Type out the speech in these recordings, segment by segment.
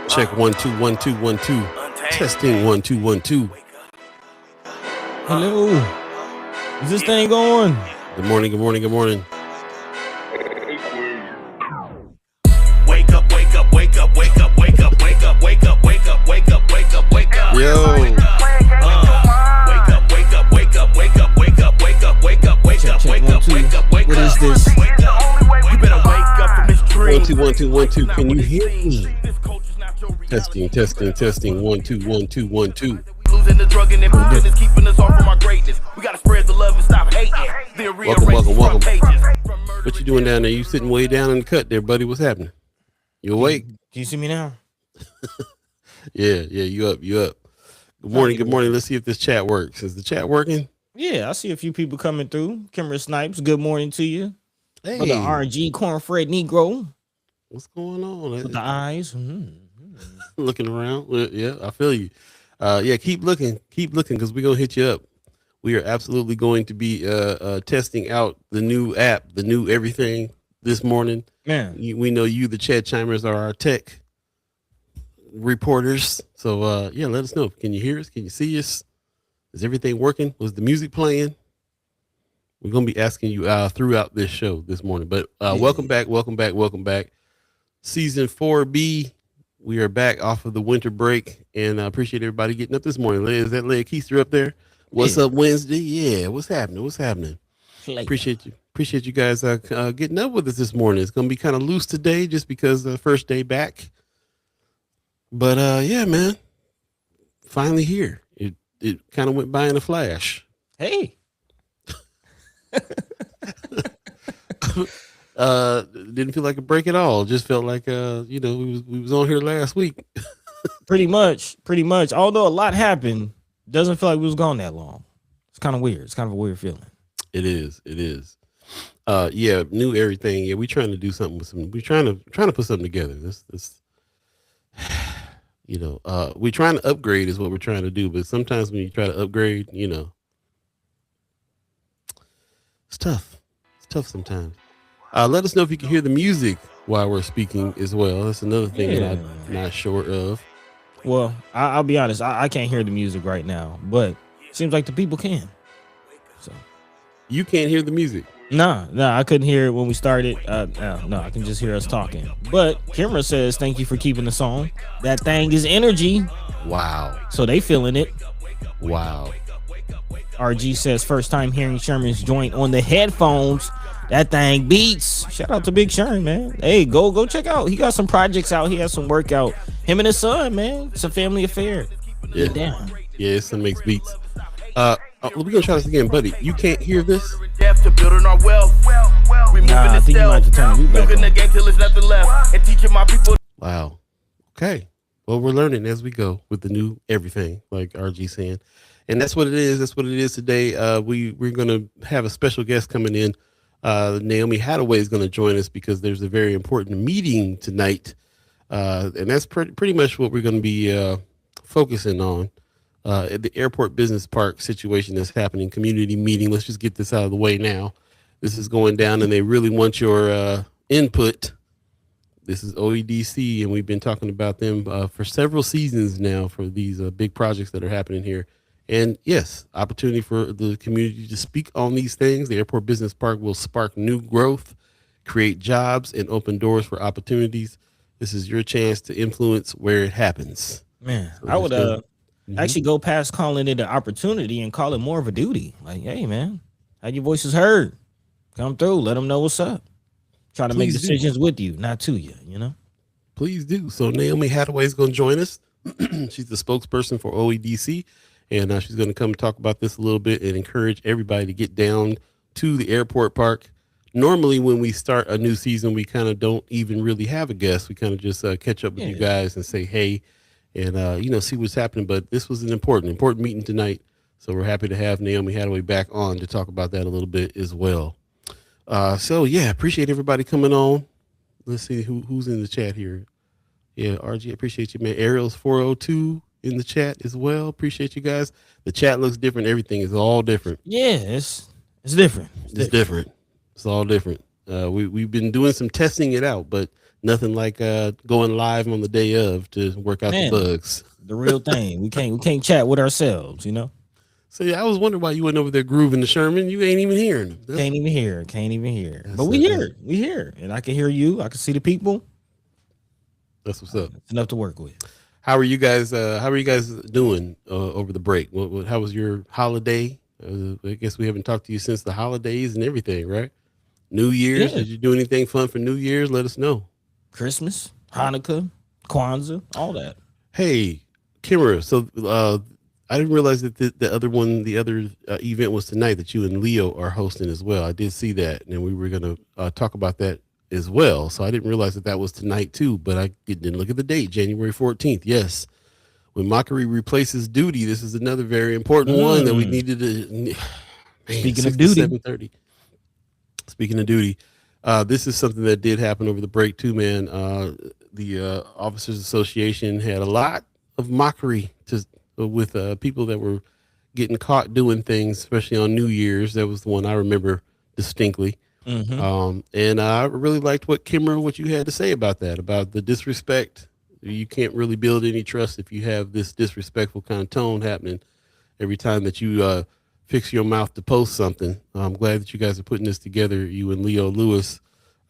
Check 1 2 1 2 1 2. Testing 1 2 1 2. Hello. Is this thing going? Good morning, good morning, good morning. Wake up, wake up, wake up, wake up, wake up, wake up, wake up, wake up, wake up, wake up, wake up. Yo. Wake up, wake up, wake up, wake up, wake up, wake up, wake up, wake up, wake up, wake up, wake up. What is this? You better wake up from this dream. 1 2 1 2 1 2. Can you hear me? Testing, testing, testing. 1 2 1 2 1 2. Losing the drug and improving is keeping us off from our greatness. We gotta spread the love and stop hating. Welcome. What you doing down there? You sitting way down in the cut there, buddy. What's happening? You awake? Can you see me now? Yeah, you up. Good morning. Let's see if this chat works. Is the chat working? Yeah, I see a few people coming through. Kimber Snipes, good morning to you. Hey. For the RG Cornfred Negro. What's going on? With the eyes. Looking around. Yeah, I feel you. Keep looking because we're going to hit you up. We are absolutely going to be testing out the new app, the new everything this morning. Man, we know you, the chat chimers, are our tech reporters. So, let us know. Can you hear us? Can you see us? Is everything working? Was the music playing? We're going to be asking you throughout this show this morning. But welcome back. Season 4B. We are back off of the winter break, and I appreciate everybody getting up this morning. Is that Leah Keister up there? What's up Wednesday? Yeah, what's happening? Appreciate you guys getting up with us this morning. It's going to be kind of loose today just because the first day back. But man, finally here. It kind of went by in a flash. Hey. Didn't feel like a break at all. Just felt like we was on here last week. Pretty much. Although a lot happened, doesn't feel like we was gone that long. It's kind of weird. It's kind of a weird feeling. It is. New everything. Yeah, we trying to do something with some. We trying to put something together. This we trying to upgrade is what we're trying to do. But sometimes when you try to upgrade, it's tough. It's tough sometimes. Let us know if you can hear the music while we're speaking as well. That's another thing that I'm not sure of. Well, I'll be honest. I can't hear the music right now, but it seems like the people can. So you can't hear the music? No, I couldn't hear it when we started. No, I can just hear us talking. But Kimra says, thank you for keeping the song. That thing is energy. Wow. So they feeling it. Wow. RG says, first time hearing Sherman's joint on the headphones. That thing beats. Shout out to Big Sherman, man. Hey, go check out. He got some projects out. He has some work out. Him and his son, man. It's a family affair. Yeah. Down. Yeah, his son makes beats. We're gonna try this again, buddy. You can't hear this? Nah, I think you might have to turn the back on. Wow. Okay. Well, we're learning as we go with the new everything, like RG saying. And that's what it is. That's what it is today. We're gonna have a special guest coming in. Naomi Hattaway is going to join us because there's a very important meeting tonight. And that's pretty much what we're going to be focusing on. At the airport business park situation that's happening, community meeting. Let's just get this out of the way now. This is going down and they really want your input. This is OEDC, and we've been talking about them for several seasons now for these big projects that are happening here. And yes, opportunity for the community to speak on these things. The airport business park will spark new growth, create jobs, and open doors for opportunities. This is your chance to influence where it happens. Man, so I would actually go past calling it an opportunity and call it more of a duty. Like, hey, man, have your voices heard? Come through. Let them know what's up. Try to make decisions with you, not to you, Please do. So Naomi Hattaway is going to join us. She's the spokesperson for OEDC. And she's going to come talk about this a little bit and encourage everybody to get down to the airport park. Normally, when we start a new season, we kind of don't even really have a guest. We kind of just catch up with you guys and say, hey, and, see what's happening. But this was an important meeting tonight. So we're happy to have Naomi Hattaway back on to talk about that a little bit as well. Appreciate everybody coming on. Let's see who's in the chat here. Yeah, RG, appreciate you, man. Ariel's 402. In the chat as well. Appreciate you guys. The chat looks different. Everything is all different. Yeah, it's different. It's different. It's all different. We've been doing some testing it out, but nothing like going live on the day of to work out Man. the bugs. The real thing. We can't chat with ourselves, you know. So yeah, I was wondering why you wasn't over there grooving the Sherman. You ain't even hearing him. Can't even hear. But we here, and I can hear you. I can see the people. That's what's up. It's enough to work with. How are you guys? How are you guys doing over the break? How was your holiday? I guess we haven't talked to you since the holidays and everything, right? New Year's. Yeah. Did you do anything fun for New Year's? Let us know. Christmas, Hanukkah, Kwanzaa, all that. Hey, Kimura. So I didn't realize that the other event was tonight that you and Leo are hosting as well. I did see that, and we were going to talk about that as well. So I didn't realize that was tonight too, but I didn't look at the date, January 14th. Yes. When mockery replaces duty, this is another very important one that we needed to. Man, Speaking of duty. 7:30. Speaking of duty, this is something that did happen over the break too, man. The Officers Association had a lot of mockery with people that were getting caught doing things, especially on New Year's. That was the one I remember distinctly. And I really liked what you had to say about that, about the disrespect. You can't really build any trust if you have this disrespectful kind of tone happening every time that you fix your mouth to post something. I'm glad that you guys are putting this together, you and Leo Lewis,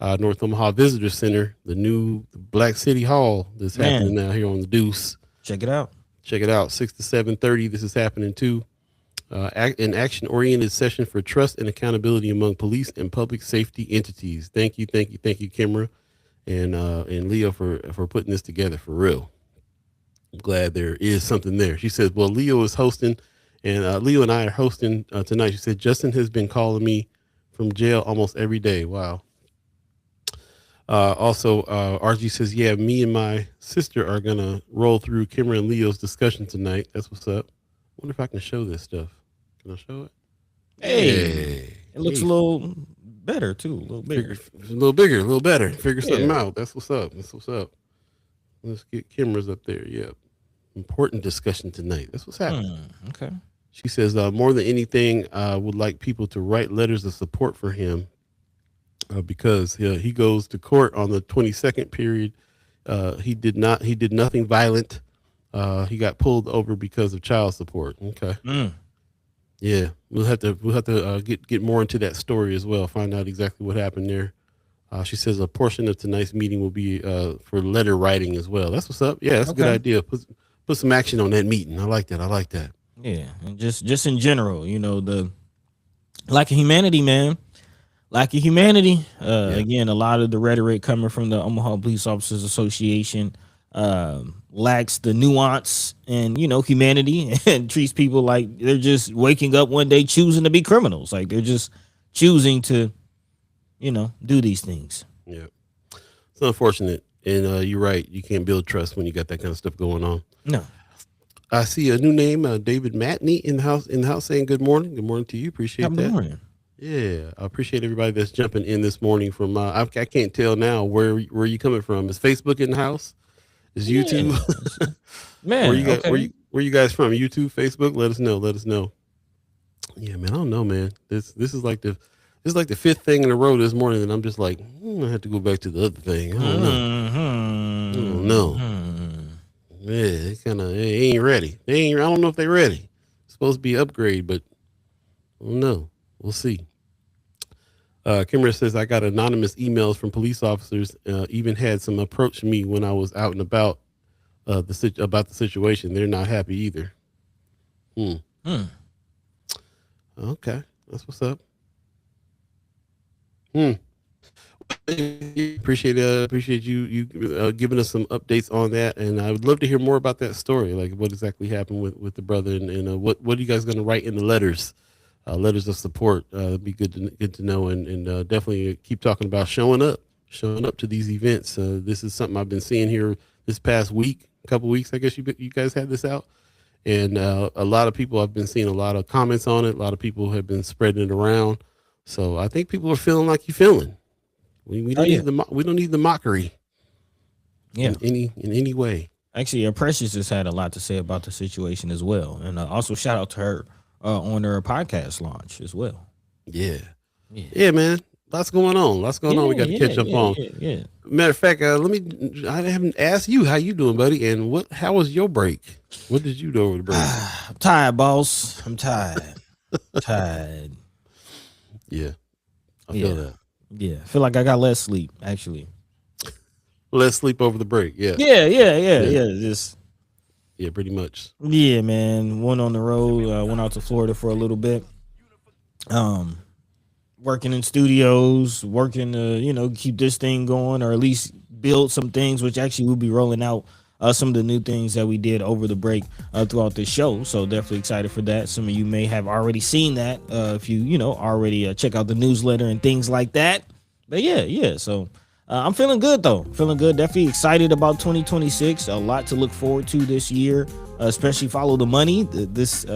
North Omaha Visitor Center, the new Black City Hall that's happening now here on the Deuce. Check it out. 6 to 7:30. This is happening too. An action-oriented session for trust and accountability among police and public safety entities. Thank you, Kimra and Leo for putting this together for real. I'm glad there is something there. She says, well, Leo is hosting, and Leo and I are hosting tonight. She said, Justin has been calling me from jail almost every day. Wow. Also, RG says, yeah, me and my sister are going to roll through Kimra and Leo's discussion tonight. That's what's up. I wonder if I can show this stuff. Can I show it? Hey. It looks a little better, too. A little bigger. A little bigger, a little better. Figure something out. That's what's up. Let's get Kimra's up there. Yep. Important discussion tonight. That's what's happening. Okay. She says, more than anything, I would like people to write letters of support for him because he goes to court on the 22nd period. He did nothing violent. He got pulled over because of child support. Okay. Yeah, we'll have to get more into that story as well. Find out exactly what happened there. She says a portion of tonight's meeting will be for letter writing as well. That's what's up. Yeah, that's a good idea. Put some action on that meeting. I like that. Yeah, and just in general, the lack of humanity, man. Lack of humanity. Again, a lot of the rhetoric coming from the Omaha Police Officers Association lacks the nuance and humanity and treats people like they're just waking up one day choosing to be criminals. Like they're just choosing to do these things. Yeah, it's unfortunate, and you're right. You can't build trust when you got that kind of stuff going on. No. I see a new name, David Matney in the house saying good morning to you. Appreciate that. Good morning. Yeah, I appreciate everybody that's jumping in this morning from I can't tell now where you coming from. Is Facebook in the house? Is YouTube? Man, where you guys from? YouTube, Facebook? Let us know. Yeah, man, I don't know, man. This is like the fifth thing in a row this morning, and I'm just like, I have to go back to the other thing. I don't know. Yeah, they ain't ready. I don't know if they're ready. It's supposed to be an upgrade, but I don't know. We'll see. Kimmer says, I got anonymous emails from police officers, even had some approach me when I was out and about the situation. They're not happy either. Okay, that's what's up. Appreciate you giving us some updates on that, and I would love to hear more about that story, like what exactly happened with the brother, and what are you guys going to write in the letters of support? It'd be good to know, and definitely keep talking about showing up to these events. This is something I've been seeing here this past couple weeks. I guess you guys had this out, and a lot of people, I've been seeing a lot of comments on it. A lot of people have been spreading it around, so I think people are feeling like you're feeling. We don't need the mockery. Yeah. In any way. Actually, Precious has had a lot to say about the situation as well, and also shout out to her on her podcast launch as well. Yeah, man. Lots going on. Lots going on. We got to catch up on. Yeah. Matter of fact, I haven't asked you how you doing, buddy, and how was your break? What did you do over the break? I'm tired, boss. I'm tired. Tired. Yeah, I feel that. Yeah, I feel like I got less sleep actually. Less sleep over the break. Yeah. Just Pretty much. yeah, man. Went on the road. Went out to Florida for a little bit. Working in studios, working to keep this thing going, or at least build some things, which actually we'll be rolling out some of the new things that we did over the break throughout the show. So definitely excited for that. Some of you may have already seen that if you already check out the newsletter and things like that. But yeah. So I'm feeling good though. Feeling good. Definitely excited about 2026. A lot to look forward to this year, especially follow the money. This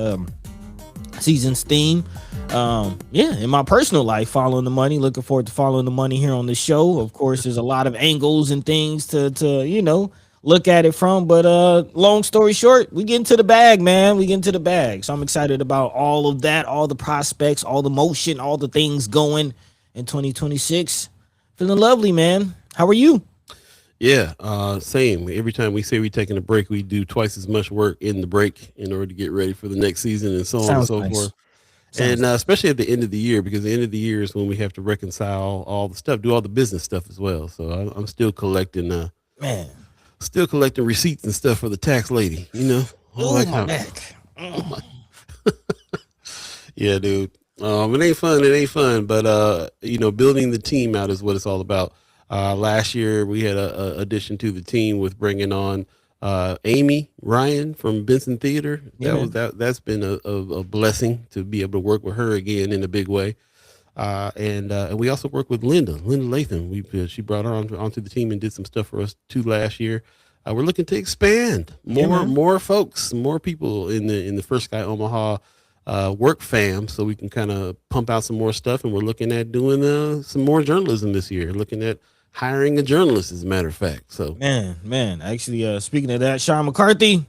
season's theme. In my personal life, following the money, looking forward to following the money here on the show. Of course, there's a lot of angles and things to look at it from, but long story short, we get into the bag, man. We get into the bag. So I'm excited about all of that, all the prospects, all the motion, all the things going in 2026. Feeling lovely, man. How are you? Yeah, same. Every time we say we're taking a break, we do twice as much work in the break in order to get ready for the next season and so on and so forth. And especially at the end of the year, because the end of the year is when we have to reconcile all the stuff, do all the business stuff as well. So I'm still collecting, receipts and stuff for the tax lady. Oh, my neck. Yeah, dude. It ain't fun. But building the team out is what it's all about. Last year we had a addition to the team with bringing on Amy Ryan from Benson Theater. That's been a blessing to be able to work with her again in a big way. And we also worked with Linda Latham. She brought her onto the team and did some stuff for us too last year. We're looking to expand more folks, more people in the First Sky Omaha work fam, so we can kind of pump out some more stuff. And we're looking at doing some more journalism this year. Looking at hiring a journalist, as a matter of fact. So man, actually, speaking of that, Sean McCarthy,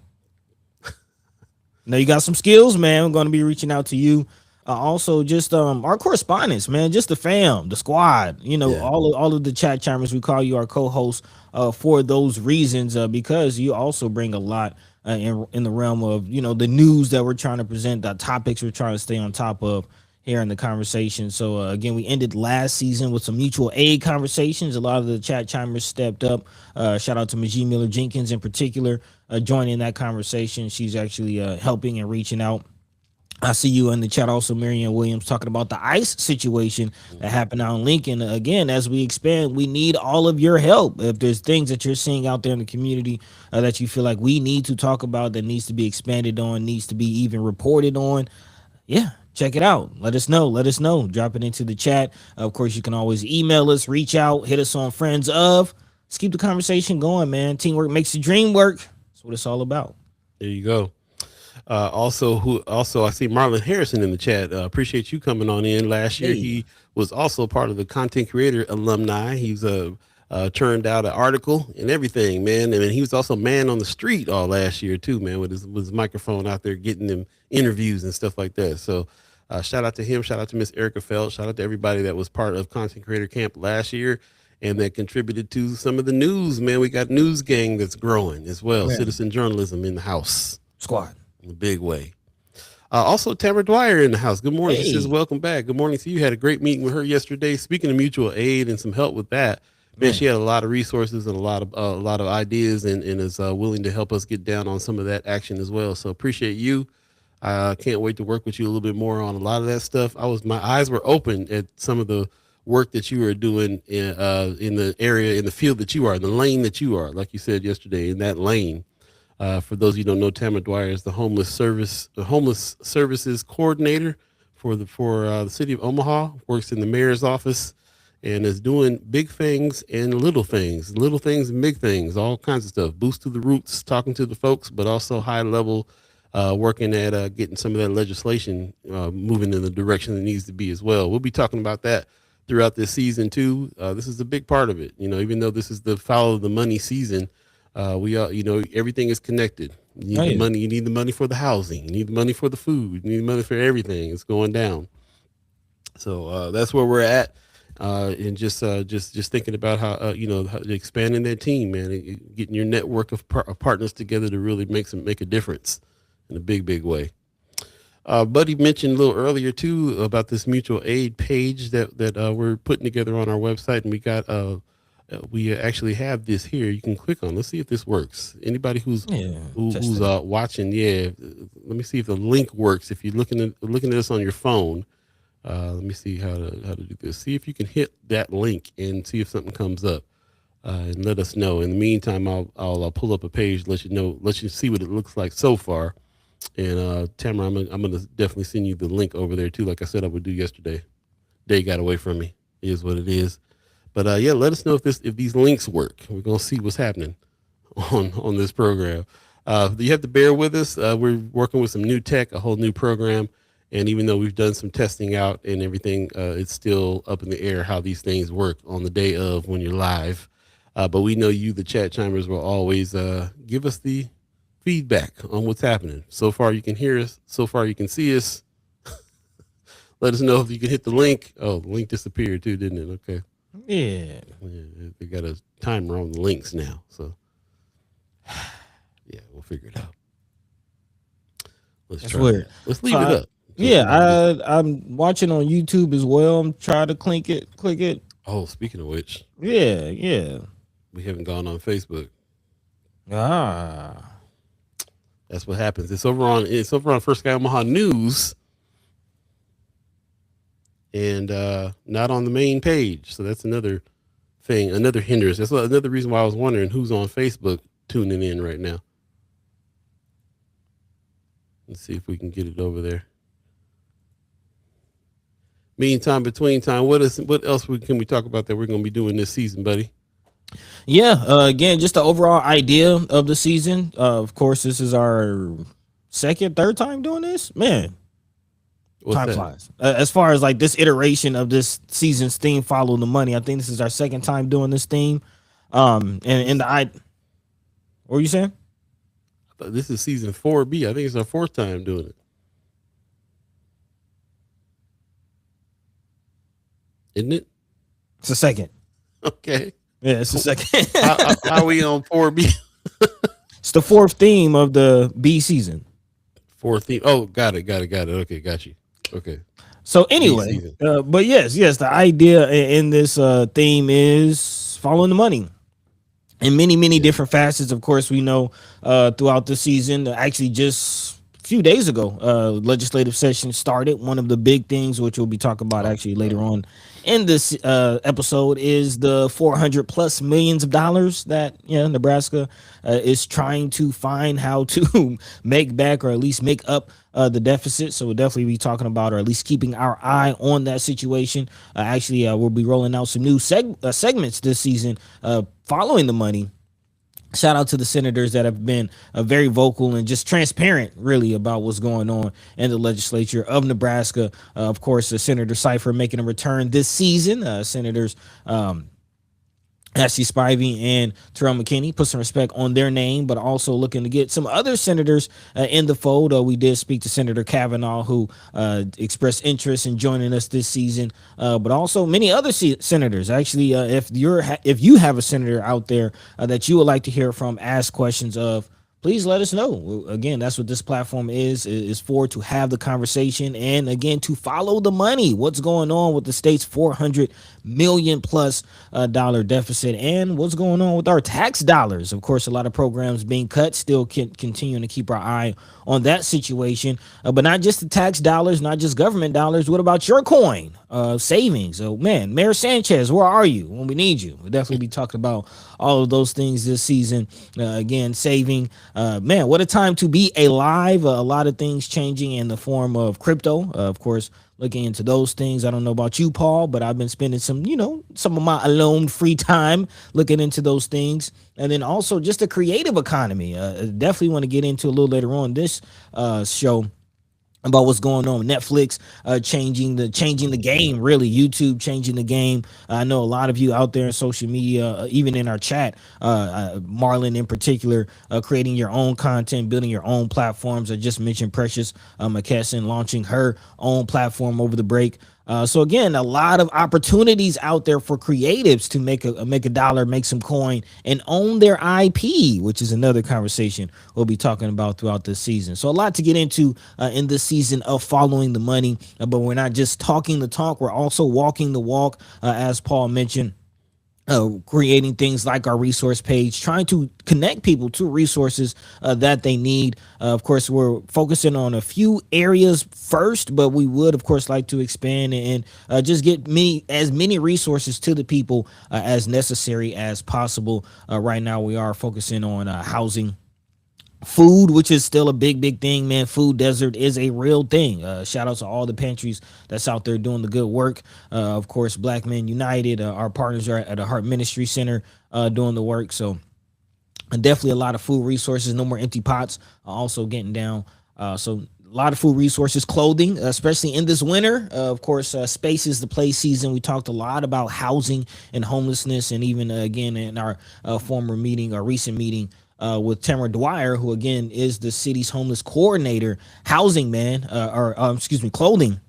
now you got some skills, man. I'm going to be reaching out to you. Also, just our correspondents, man, just the fam, the squad, all of the chat chimers. We call you our co-host for those reasons, because you also bring a lot in the realm of the news that we're trying to present, the topics we're trying to stay on top of here in the conversation. So again, we ended last season with some mutual aid conversations. A lot of the chat chimers stepped up. Shout out to Majee Miller Jenkins in particular, joining that conversation. She's actually helping and reaching out. I see you in the chat also, Marianne Williams, talking about the ICE situation that happened out in Lincoln. Again, as we expand, we need all of your help. If there's things that you're seeing out there in the community that you feel like we need to talk about, that needs to be expanded on, needs to be even reported on, check it out. Let us know. Drop it into the chat. Of course, you can always email us, reach out, hit us on friends of. Let's keep the conversation going, man. Teamwork makes the dream work. That's what it's all about. There you go. Also, I see Marlon Harrison in the chat. Appreciate you coming on in. Last year, he was also part of the content creator alumni. He's turned out an article and everything, man. And he was also man on the street all last year too, man, with his microphone out there getting them interviews and stuff like that. So shout out to him. Shout out to Miss Erica Feld. Shout out to everybody that was part of Content Creator Camp last year and that contributed to some of the news, man. We got news gang that's growing as well. Man. Citizen journalism in the house. Squad. In a big way. Also, Tamara Dwyer in the house. Good morning. She says, welcome back. Good morning to you. Had a great meeting with her yesterday. Speaking of mutual aid and some help with that, man, she had a lot of resources and a lot of ideas and is willing to help us get down on some of that action as well. So appreciate you. I can't wait to work with you a little bit more on a lot of that stuff. My eyes were open at some of the work that you are doing in the area, in the field that you are, in the lane that you are, like you said yesterday, in that lane. For those of you who don't know, Tamara Dwyer is the homeless services coordinator for the city of Omaha, works in the mayor's office and is doing big things and little things and big things, all kinds of stuff. Boost to the roots, talking to the folks, but also high level, working at getting some of that legislation moving in the direction it needs to be as well. We'll be talking about that throughout this season too. This is a big part of it. Even though this is the follow the money season, we are, everything is connected. You need the money. You need the money for the housing. You need the money for the food. You need the money for everything. It's going down. So that's where we're at. and just thinking about how how expanding that team, man, and getting your network of partners together to really make a difference in a big way. Buddy mentioned a little earlier too about this mutual aid page that we're putting together on our website, and we actually have this here. You can click on. Let's see if this works. Anybody who's watching, let me see if the link works. If you're looking at this on your phone, let me see how to do this. See if you can hit that link and see if something comes up, and let us know. In the meantime, I'll pull up a page, let you see what it looks like so far. And Tamara, I'm gonna definitely send you the link over there too. Like I said, I would do yesterday. Day got away from me. It is what it is. But let us know if these links work. We're gonna see what's happening on this program. You have to bear with us. We're working with some new tech, a whole new program, and even though we've done some testing out and everything, it's still up in the air how these things work on the day of when you're live. But we know you, the chat chimers, will always give us the feedback on what's happening. So far you can hear us, so far you can see us. Let us know if you can hit the link. Oh, the link disappeared too, didn't it? Okay. Yeah, they got a timer on the links now, so yeah, we'll figure it out. That's weird. Let's leave it up. I'm watching on YouTube as well. I'm trying to click it. Oh, speaking of which, yeah, we haven't gone on Facebook. That's what happens. It's over on First Guy Omaha News, and not on the main page. So that's another thing, another hindrance. That's another reason why I was wondering who's on Facebook tuning in right now. Let's see if we can get it over there. Meantime, between time, what else can we talk about that we're going to be doing this season, buddy? Yeah, again, just the overall idea of the season. Of course, this is our third time doing this. Man, time flies. As far as like this iteration of this season's theme, Follow the Money, I think this is our second time doing this theme. What were you saying? I thought this is season 4B. I think it's our fourth time doing it. Isn't it? It's the second. Okay. Yeah, it's the second. how are we on 4B? It's the fourth theme of the B season. Fourth theme. Oh, got it. Okay, got you. Okay. So anyway, but yes, the idea in this theme is following the money in many different facets. Of course, we know throughout the season, actually just a few days ago, legislative session started. One of the big things, which we'll be talking about actually later on in this episode, is the $400+ million that Nebraska is trying to find how to make back, or at least make up the deficit. So we'll definitely be talking about, or at least keeping our eye on that situation. We'll be rolling out some new segments this season following the money. Shout out to the senators that have been very vocal and just transparent, really, about what's going on in the legislature of Nebraska. Of course, Senator Cipher making a return this season. Senators Ashley Spivey and Terrell McKinney, put some respect on their name, but also looking to get some other senators in the fold. We did speak to Senator Kavanaugh, who expressed interest in joining us this season, but also many other senators. Actually, if you have a senator out there that you would like to hear from, ask questions of, please let us know. Again, that's what this platform is for, to have the conversation, and again, to follow the money. What's going on with the state's $400 million+ dollar deficit, and what's going on with our tax dollars? Of course, a lot of programs being cut, still continuing to keep our eye on that situation, but not just the tax dollars, not just government dollars. What about your coin savings? Oh man, Mayor Sanchez, where are you when we need you? We'll definitely be talking about all of those things this season. Again, saving. Man, what a time to be alive. A lot of things changing in the form of crypto. Of course, looking into those things. I don't know about you, Paul, but I've been spending some of my alone free time looking into those things. And then also just the creative economy. Definitely want to get into a little later on this show about what's going on with Netflix changing the game, really. YouTube changing the game. I know a lot of you out there in social media, even in our chat, Marlon in particular, creating your own content, building your own platforms. I just mentioned Precious McKesson launching her own platform over the break. So again, a lot of opportunities out there for creatives to make a dollar, make some coin, and own their IP, which is another conversation we'll be talking about throughout this season. So a lot to get into in this season of following the money, but we're not just talking the talk; we're also walking the walk, as Paul mentioned. Creating things like our resource page, trying to connect people to resources that they need. Of course, we're focusing on a few areas first, but we would, of course, like to expand and just get as many resources to the people as necessary as possible. Right now, we are focusing on housing. Food, which is still a big thing, man. Food desert is a real thing. Shout out to all the pantries that's out there doing the good work. Of course, Black Men United, our partners are at the Heart Ministry Center doing the work. So definitely a lot of food resources. No more empty pots. Also getting down. So a lot of food resources, clothing, especially in this winter. Of course, space is the play season. We talked a lot about housing and homelessness, and even again in our recent meeting with Tamara Dwyer, who again is the city's homeless coordinator, housing, man, clothing.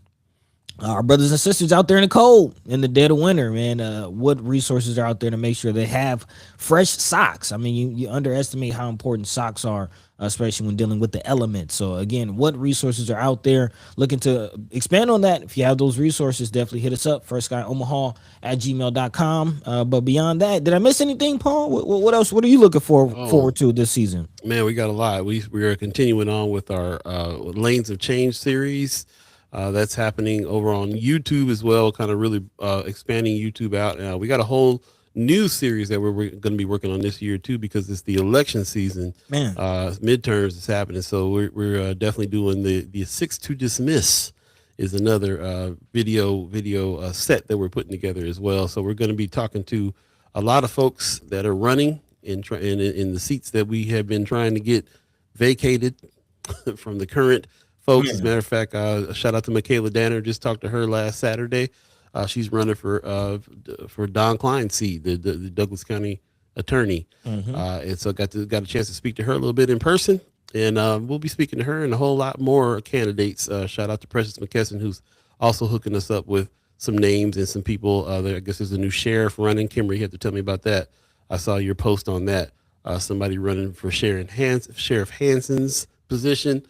Our brothers and sisters out there in the cold, in the dead of winter, man. What resources are out there to make sure they have fresh socks? I mean, you underestimate how important socks are, especially when dealing with the elements. So again, what resources are out there? Looking to expand on that. If you have those resources, definitely hit us up, firstskyOmaha@gmail.com. But beyond that, did I miss anything, Paul? What else? What are you looking forward to this season? Man, we got a lot. We are continuing on with our Lanes of Change series. That's happening over on YouTube as well, kind of really expanding YouTube out. We got a whole new series that we're going to be working on this year too, because it's the election season. Man, midterms is happening, so we're definitely doing the 6 to Dismiss is another video set that we're putting together as well. So we're going to be talking to a lot of folks that are running in the seats that we have been trying to get vacated from the current folks. As a matter of fact, shout out to Michaela Danner. Just talked to her last Saturday. She's running for Don Klein's seat, the Douglas County attorney. And so got a chance to speak to her a little bit in person. And we'll be speaking to her and a whole lot more candidates. Shout out to Precious McKesson, who's also hooking us up with some names and some people. I guess there's a new sheriff running. Kimberly, you have to tell me about that. I saw your post on that. Somebody running for Sheriff Hansen's position.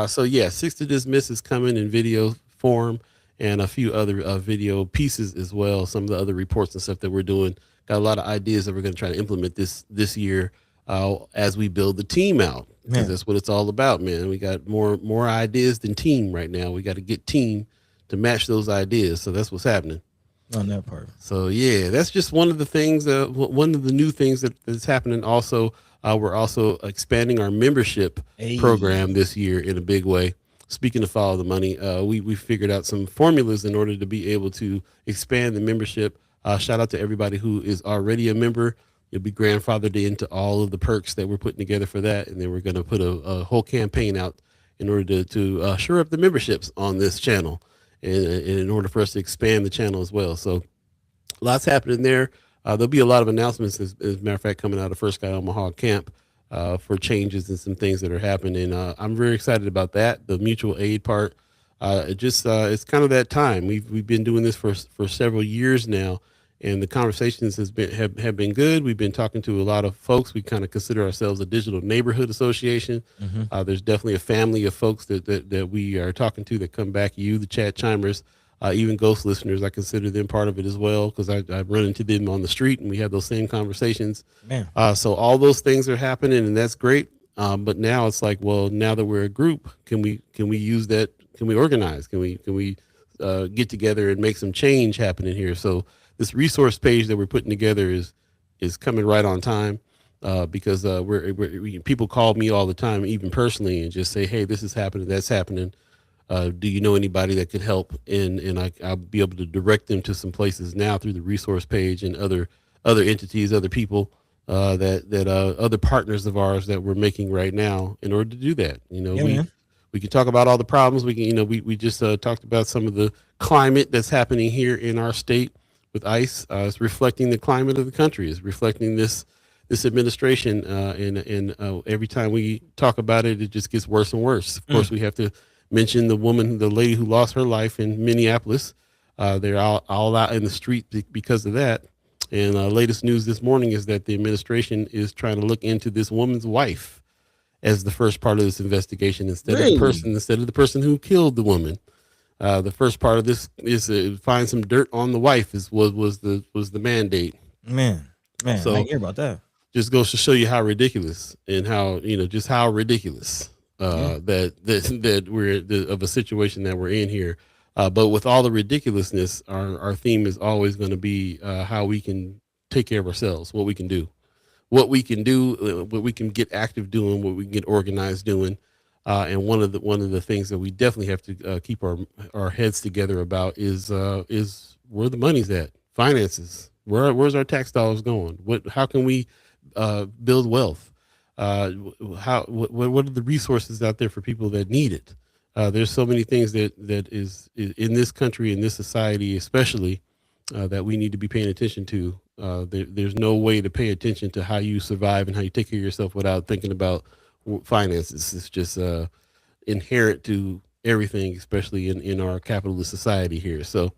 So yeah, 6 to Dismiss is coming in video form, and a few other video pieces as well. Some of the other reports and stuff that we're doing. Got a lot of ideas that we're going to try to implement this year as we build the team out. Because that's what it's all about, man. We got more ideas than team right now. We got to get team to match those ideas. So that's what's happening on that part. So yeah, that's just one of the things. One of the new things that's happening. Also, we're also expanding our membership program this year in a big way. Speaking of follow the money, we figured out some formulas in order to be able to expand the membership. Shout out to everybody who is already a member. You'll be grandfathered into all of the perks that we're putting together for that. And then we're going to put a whole campaign out in order to shore up the memberships on this channel, and in order for us to expand the channel as well. So lots happening there. There'll be a lot of announcements, as a matter of fact, coming out of First Guy Omaha camp for changes and some things that are happening. I'm very excited about that. The mutual aid part, it's kind of that time. We've been doing this for several years now, and the conversations have been good. We've been talking to a lot of folks. We kind of consider ourselves a digital neighborhood association. There's definitely a family of folks that we are talking to that come back. You, the chat chimers, even ghost listeners, I consider them part of it as well, because I run into them on the street and we have those same conversations. So all those things are happening, and that's great. But now it's like, well, now that we're a group, can we use that? Can we organize? Can we get together and make some change happen in here? So this resource page that we're putting together is coming right on time, because people call me all the time, even personally, and just say, hey, this is happening, that's happening. Do you know anybody that could help? And I'll be able to direct them to some places now through the resource page, and other entities, other people, other partners of ours that we're making right now in order to do that. We can talk about all the problems. We can, we just talked about some of the climate that's happening here in our state with ICE. It's reflecting the climate of the country. It's reflecting this administration. And every time we talk about it, it just gets worse and worse. Of course, we have to mention the lady who lost her life in Minneapolis. They're all out in the street because of that. And latest news this morning is that the administration is trying to look into this woman's wife as the first part of this investigation instead of the person who killed the woman. The first part of this is find some dirt on the wife was the mandate. Man, So I hear about that. just goes to show you how ridiculous and how just how ridiculous that we're of a situation that we're in here. But with all the ridiculousness, our theme is always going to be how we can take care of ourselves, what we can do, what we can get active doing, what we can get organized doing. And one of the things that we definitely have to keep our heads together about is where the money's at, finances. Where's our tax dollars going? How can we build wealth? What are the resources out there for people that need it? There's so many things that is in this country, in this society, especially that we need to be paying attention to. There's no way to pay attention to how you survive and how you take care of yourself without thinking about finances. It's just inherent to everything, especially in our capitalist society here. So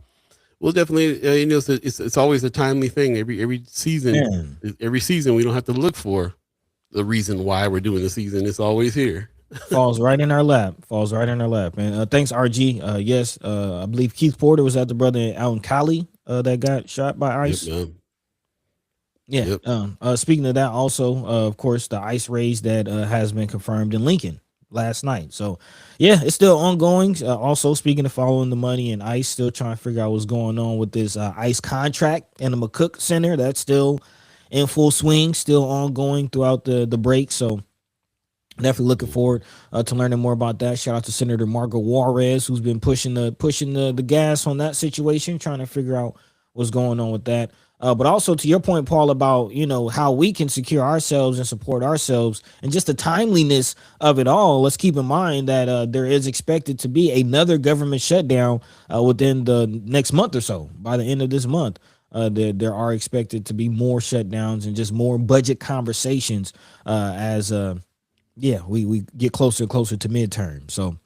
we'll definitely, it's always a timely thing. Every season, we don't have to look for the reason why we're doing the season. It's always here. Falls right in our lap. And thanks, RG. Yes, I believe Keith Porter was at the brother out in Cali that got shot by ICE. Yep, Speaking of that, also, of course, the ICE raid that has been confirmed in Lincoln last night. So, yeah, it's still ongoing. Also, speaking of following the money, and ICE still trying to figure out what's going on with this ICE contract in the McCook Center. That's still in full swing, still ongoing throughout the break. So, definitely looking forward to learning more about that. Shout out to Senator Margo Juarez, who's been pushing the gas on that situation, trying to figure out what's going on with that. But also to your point, Paul, about how we can secure ourselves and support ourselves, and just the timeliness of it all. Let's keep in mind that there is expected to be another government shutdown within the next month or so. By the end of this month, there are expected to be more shutdowns and just more budget conversations as we get closer and closer to midterm. So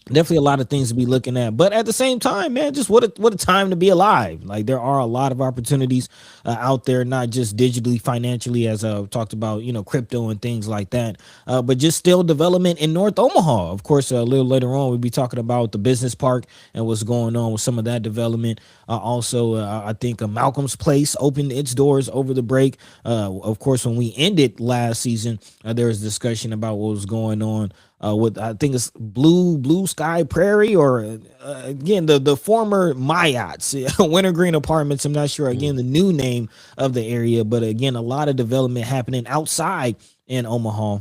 definitely a lot of things to be looking at, but at the same time, man, just what a time to be alive. Like, there are a lot of opportunities out there, not just digitally, financially, as I talked about, crypto and things like that, but just still development in North Omaha. Of course, a little later on, we'll be talking about the business park and what's going on with some of that development. Also, I think Malcolm's Place opened its doors over the break. Of course, when we ended last season, there was discussion about what was going on with, I think it's Blue Sky Prairie, or again the former Mayatts Wintergreen Apartments. I'm not sure again the new name of the area, but again, a lot of development happening outside in Omaha.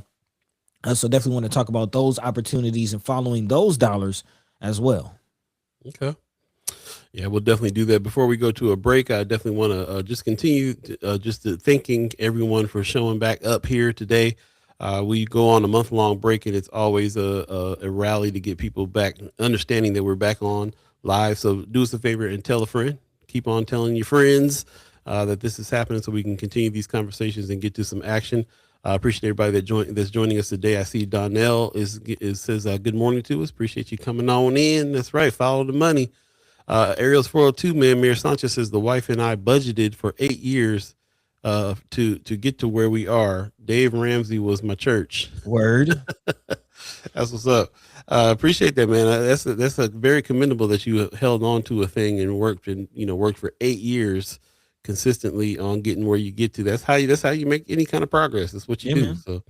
So definitely want to talk about those opportunities and following those dollars as well. Okay. Yeah, we'll definitely do that. Before we go to a break, I definitely want to just continue thanking everyone for showing back up here today. We go on a month-long break, and it's always a rally to get people back, understanding that we're back on live. So do us a favor and tell a friend. Keep on telling your friends that this is happening, so we can continue these conversations and get to some action. I appreciate everybody that's joining us today. I see Donnell says good morning to us. Appreciate you coming on in. That's right. Follow the money. Ariel's 402, man. Mayor Sanchez says the wife and I budgeted for 8 years to get to where we are. Dave Ramsey was my church. Word. That's what's up. Appreciate that, man. That's a very commendable that you held on to a thing and worked for 8 years consistently on getting where you get to. That's how you make any kind of progress. That's what you do. Man.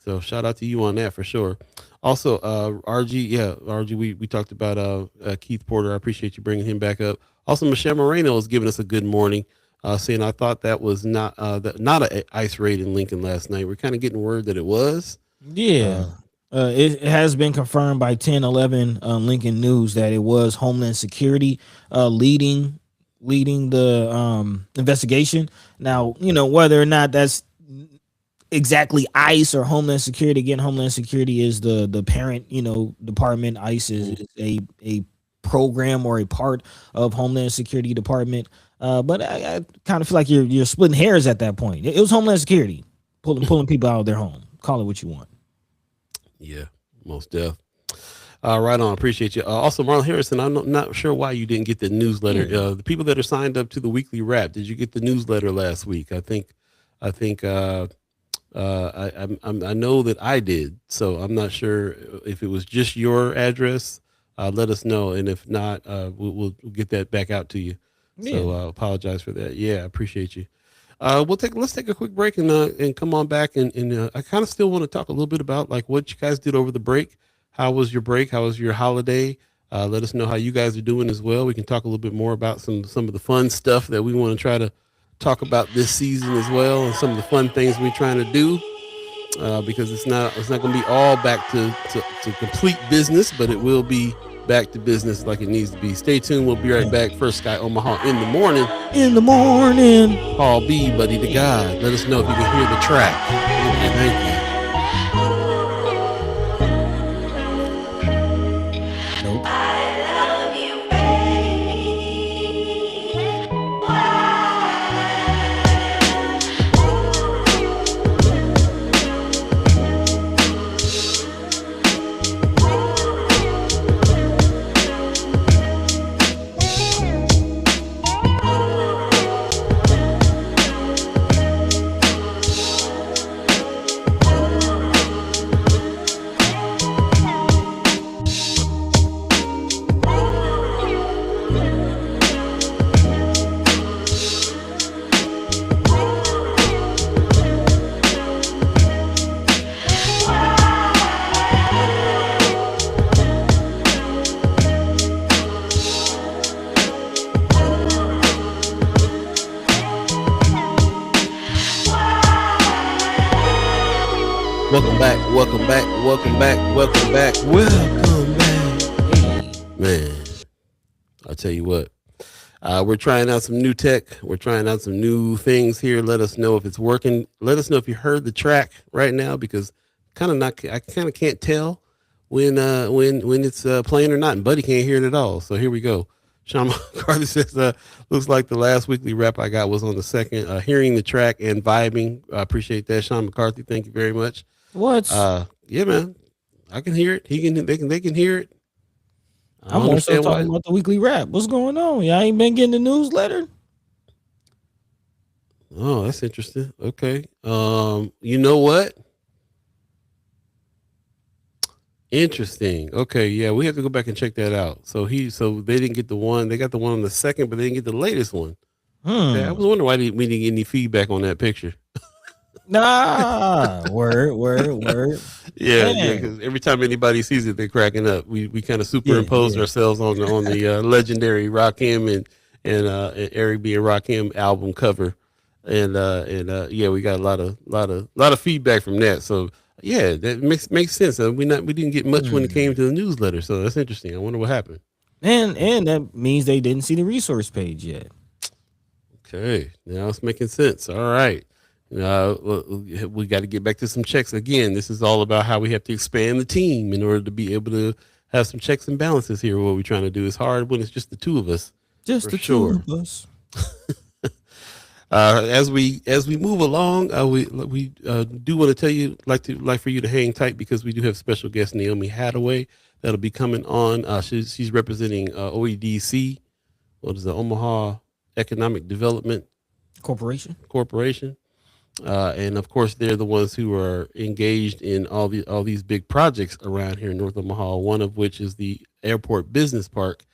So shout out to you on that for sure. Also, RG, we talked about Keith Porter. I appreciate you bringing him back up. Also, Michelle Moreno is giving us a good morning, saying I thought that was not an ICE raid in Lincoln last night. We're kind of getting word that it was. Yeah. It has been confirmed by 1011 Lincoln News that it was Homeland Security leading the investigation. Now, whether or not that's exactly ICE or Homeland Security. Again, Homeland Security is the parent, department. ICE is a program or a part of Homeland Security Department. But I kind of feel like you're splitting hairs at that point. It was Homeland Security pulling people out of their home. Call it what you want. Yeah, most deaf. Right on. Appreciate you. Also, Marlon Harrison, not sure why you didn't get the newsletter. The people that are signed up to the weekly wrap, did you get the newsletter last week? I know that I did. So I'm not sure if it was just your address. Let us know. And if not, we'll get that back out to you. So apologize for that. Yeah, I appreciate you. Let's take a quick break and come on back and I kind of still want to talk a little bit about like what you guys did over the break. How was your break? How was your holiday? Let us know how you guys are doing as well. We can talk a little bit more about some of the fun stuff that we want to try to talk about this season as well, and some of the fun things we're trying to do. Because it's not going to be all back to complete business, but it will be back to business like it needs to be. Stay tuned. We'll be right back. First Sky Omaha in the morning. In the morning. Paul B, Buddy to God. Let us know if you can hear the track. Okay, thank you. Nope. Welcome back. Man, I'll tell you what. We're trying out some new tech. We're trying out some new things here. Let us know if it's working. Let us know if you heard the track right now, because I kind of can't tell when it's playing or not, and Buddy can't hear it at all. So here we go. Sean McCarthy says, looks like the last weekly rap I got was on the second, hearing the track and vibing. I appreciate that, Sean McCarthy. Thank you very much. What? Yeah, man, I can hear it. They can hear it. I'm also talking about the weekly rap. What's going on? Y'all ain't been getting the newsletter? Oh, that's interesting. Okay. You know what? Interesting. Okay, yeah, we have to go back and check that out. So they didn't get the one. They got the one on the second, but they didn't get the latest one. Okay, I was wondering why we didn't get any feedback on that picture. Nah, word. Yeah, because every time anybody sees it, they're cracking up. We kind of superimpose ourselves on the legendary Rakim and Eric B and Rakim album cover, and we got a lot of feedback from that. So yeah, that makes sense. We didn't get much when it came to the newsletter, so that's interesting. I wonder what happened. And that means they didn't see the resource page yet. Okay, now it's making sense. All right. We got to get back to some checks again. This is all about how we have to expand the team in order to be able to have some checks and balances here. What we're trying to do is hard when it's just the two of us. Just the two of us. As we move along, we do want to tell you like for you to hang tight, because we do have special guest Naomi Hattaway that'll be coming on. She's representing OEDC, what is the Omaha Economic Development Corporation. And of course, they're the ones who are engaged in all these big projects around here in North Omaha, one of which is the Airport Business Park.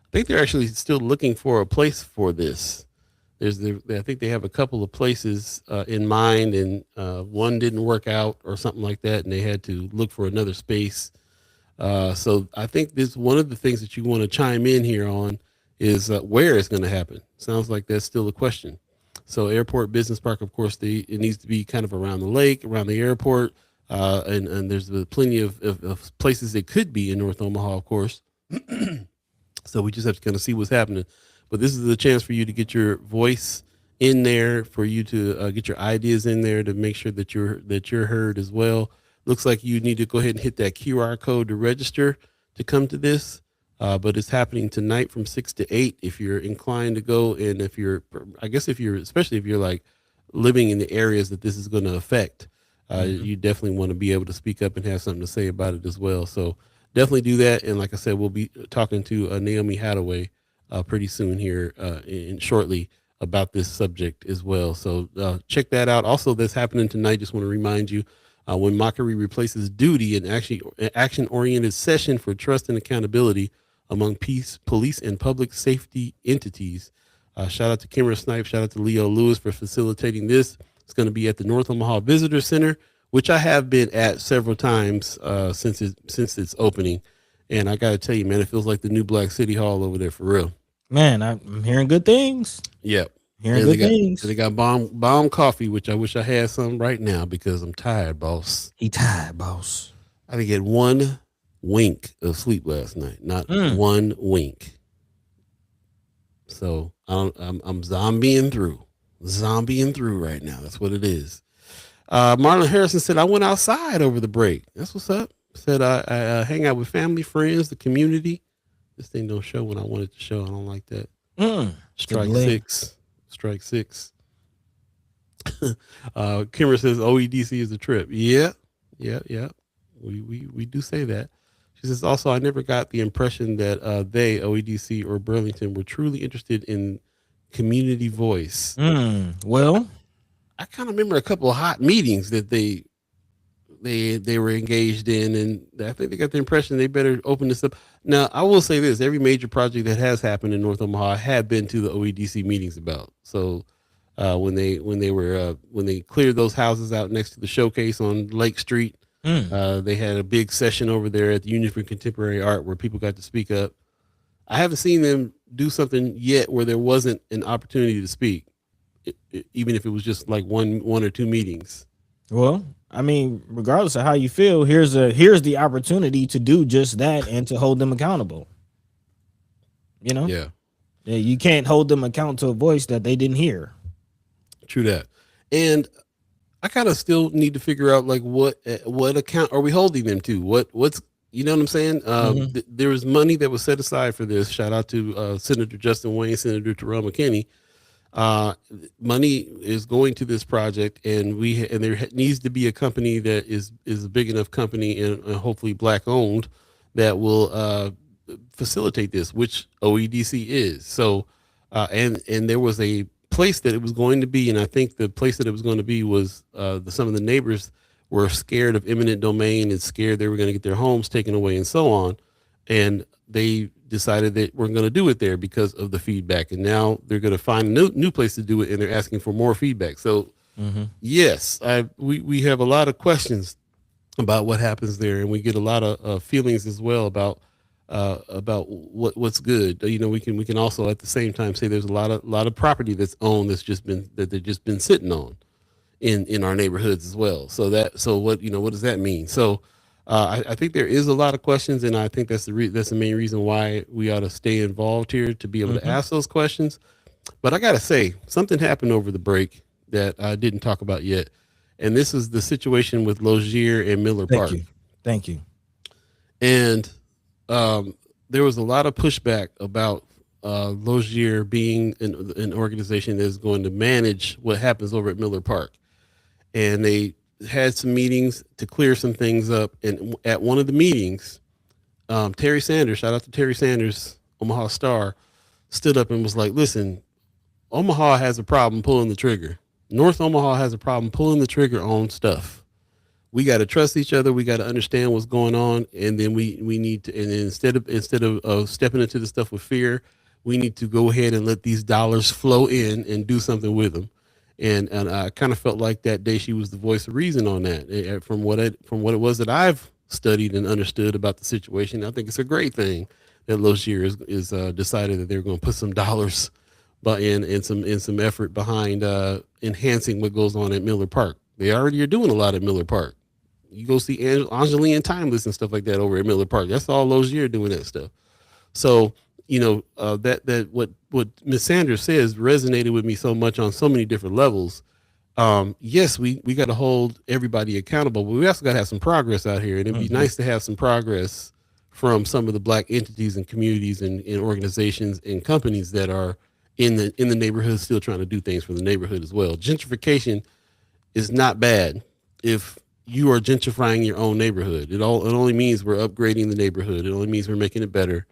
I think they're actually still looking for a place for this. I think they have a couple of places in mind, and one didn't work out or something like that, and they had to look for another space. So I think this one of the things that you want to chime in here on is where it's going to happen. Sounds like that's still a question. So Airport Business Park, of course, it needs to be kind of around the lake, around the airport, and there's plenty of places it could be in North Omaha, of course. So we just have to kind of see what's happening. But this is the chance for you to get your voice in there, for you to get your ideas in there to make sure that you're heard as well. Looks like you need to go ahead and hit that QR code to register to come to this. But it's happening tonight from 6 to 8 if you're inclined to go. And especially if you're like living in the areas that this is going to affect, you definitely want to be able to speak up and have something to say about it as well. So definitely do that. And like I said, we'll be talking to Naomi Hattaway pretty soon here in shortly about this subject as well. So check that out. Also, that's happening tonight. Just want to remind you, when mockery replaces duty, an action-oriented session for trust and accountability among police, and public safety entities. Shout out to Kimmer Snipe. Shout out to Leo Lewis for facilitating this. It's going to be at the North Omaha Visitor Center, which I have been at several times since its opening. And I got to tell you, man, it feels like the new Black City Hall over there for real. Man, I'm hearing good things. Yep. Hearing good things. They got bomb coffee, which I wish I had some right now because I'm tired, boss. He tired, boss. I didn't get one wink of sleep last night. Not one wink. So I'm zombieing through right now. That's what it is. Marlon Harrison said, I went outside over the break. That's what's up. Said I hang out with family, friends, the community. This thing don't show when I want it to show. I don't like that. Strike six. Kimmer says OEDC is a trip. Yeah. We do say that. She says also, I never got the impression that they, OEDC or Burlington, were truly interested in community voice. Well, I kind of remember a couple of hot meetings that they were engaged in, and I think they got the impression they better open this up. Now, I will say this: every major project that has happened in North Omaha had been to the OEDC meetings about. So when they cleared those houses out next to the showcase on Lake Street, they had a big session over there at the Union for Contemporary Art where people got to speak up. I haven't seen them do something yet where there wasn't an opportunity to speak, even if it was just like one or two meetings. Well, I mean, regardless of how you feel, here's the opportunity to do just that and to hold them accountable. You know? Yeah, you can't hold them accountable to a voice that they didn't hear. True that. And I kind of still need to figure out like what account are we holding them to? What's you know what I'm saying? There was money that was set aside for this. Shout out to Senator Justin Wayne, Senator Terrell McKinney. Money is going to this project, and there needs to be a company that is a big enough company and hopefully Black owned that will facilitate this, which OEDC is. So, and there was a place that it was going to be, and I think the place that it was going to be was some of the neighbors were scared of eminent domain and scared they were going to get their homes taken away and so on, and they decided that we're going to do it there because of the feedback, and now they're going to find a new place to do it, and they're asking for more feedback. So yes, we have a lot of questions about what happens there, and we get a lot of feelings as well about what's good. You know, we can also at the same time say there's a lot of property that's owned that they've just been sitting on in our neighborhoods as well. So what does that mean? So I think there is a lot of questions, and I think that's the main reason why we ought to stay involved here to be able to ask those questions. But I got to say, something happened over the break that I didn't talk about yet, and this is the situation with Logier and Miller Park. Thank you. And there was a lot of pushback about Logier being an organization that's going to manage what happens over at Miller Park. And they had some meetings to clear some things up. And at one of the meetings, Terry Sanders, shout out to Terry Sanders, Omaha Star, stood up and was like, listen, Omaha has a problem pulling the trigger. North Omaha has a problem pulling the trigger on stuff. We got to trust each other. We got to understand what's going on. And then we need to, and instead of stepping into the stuff with fear, we need to go ahead and let these dollars flow in and do something with them. And I kind of felt like that day she was the voice of reason on that. From what it was that I've studied and understood about the situation, I think it's a great thing that Logier is decided that they're going to put some dollars and some effort behind enhancing what goes on at Miller Park. They already are doing a lot at Miller Park. You go see Angeline Timeless and stuff like that over at Miller Park. That's all Logier doing that stuff. So that what Ms. Sanders says resonated with me so much on so many different levels. Yes, we got to hold everybody accountable, but we also got to have some progress out here. And it'd be nice to have some progress from some of the Black entities and communities and organizations and companies that are in the neighborhood still trying to do things for the neighborhood as well. Gentrification is not bad if you are gentrifying your own neighborhood. It only means we're upgrading the neighborhood. It only means we're making it better.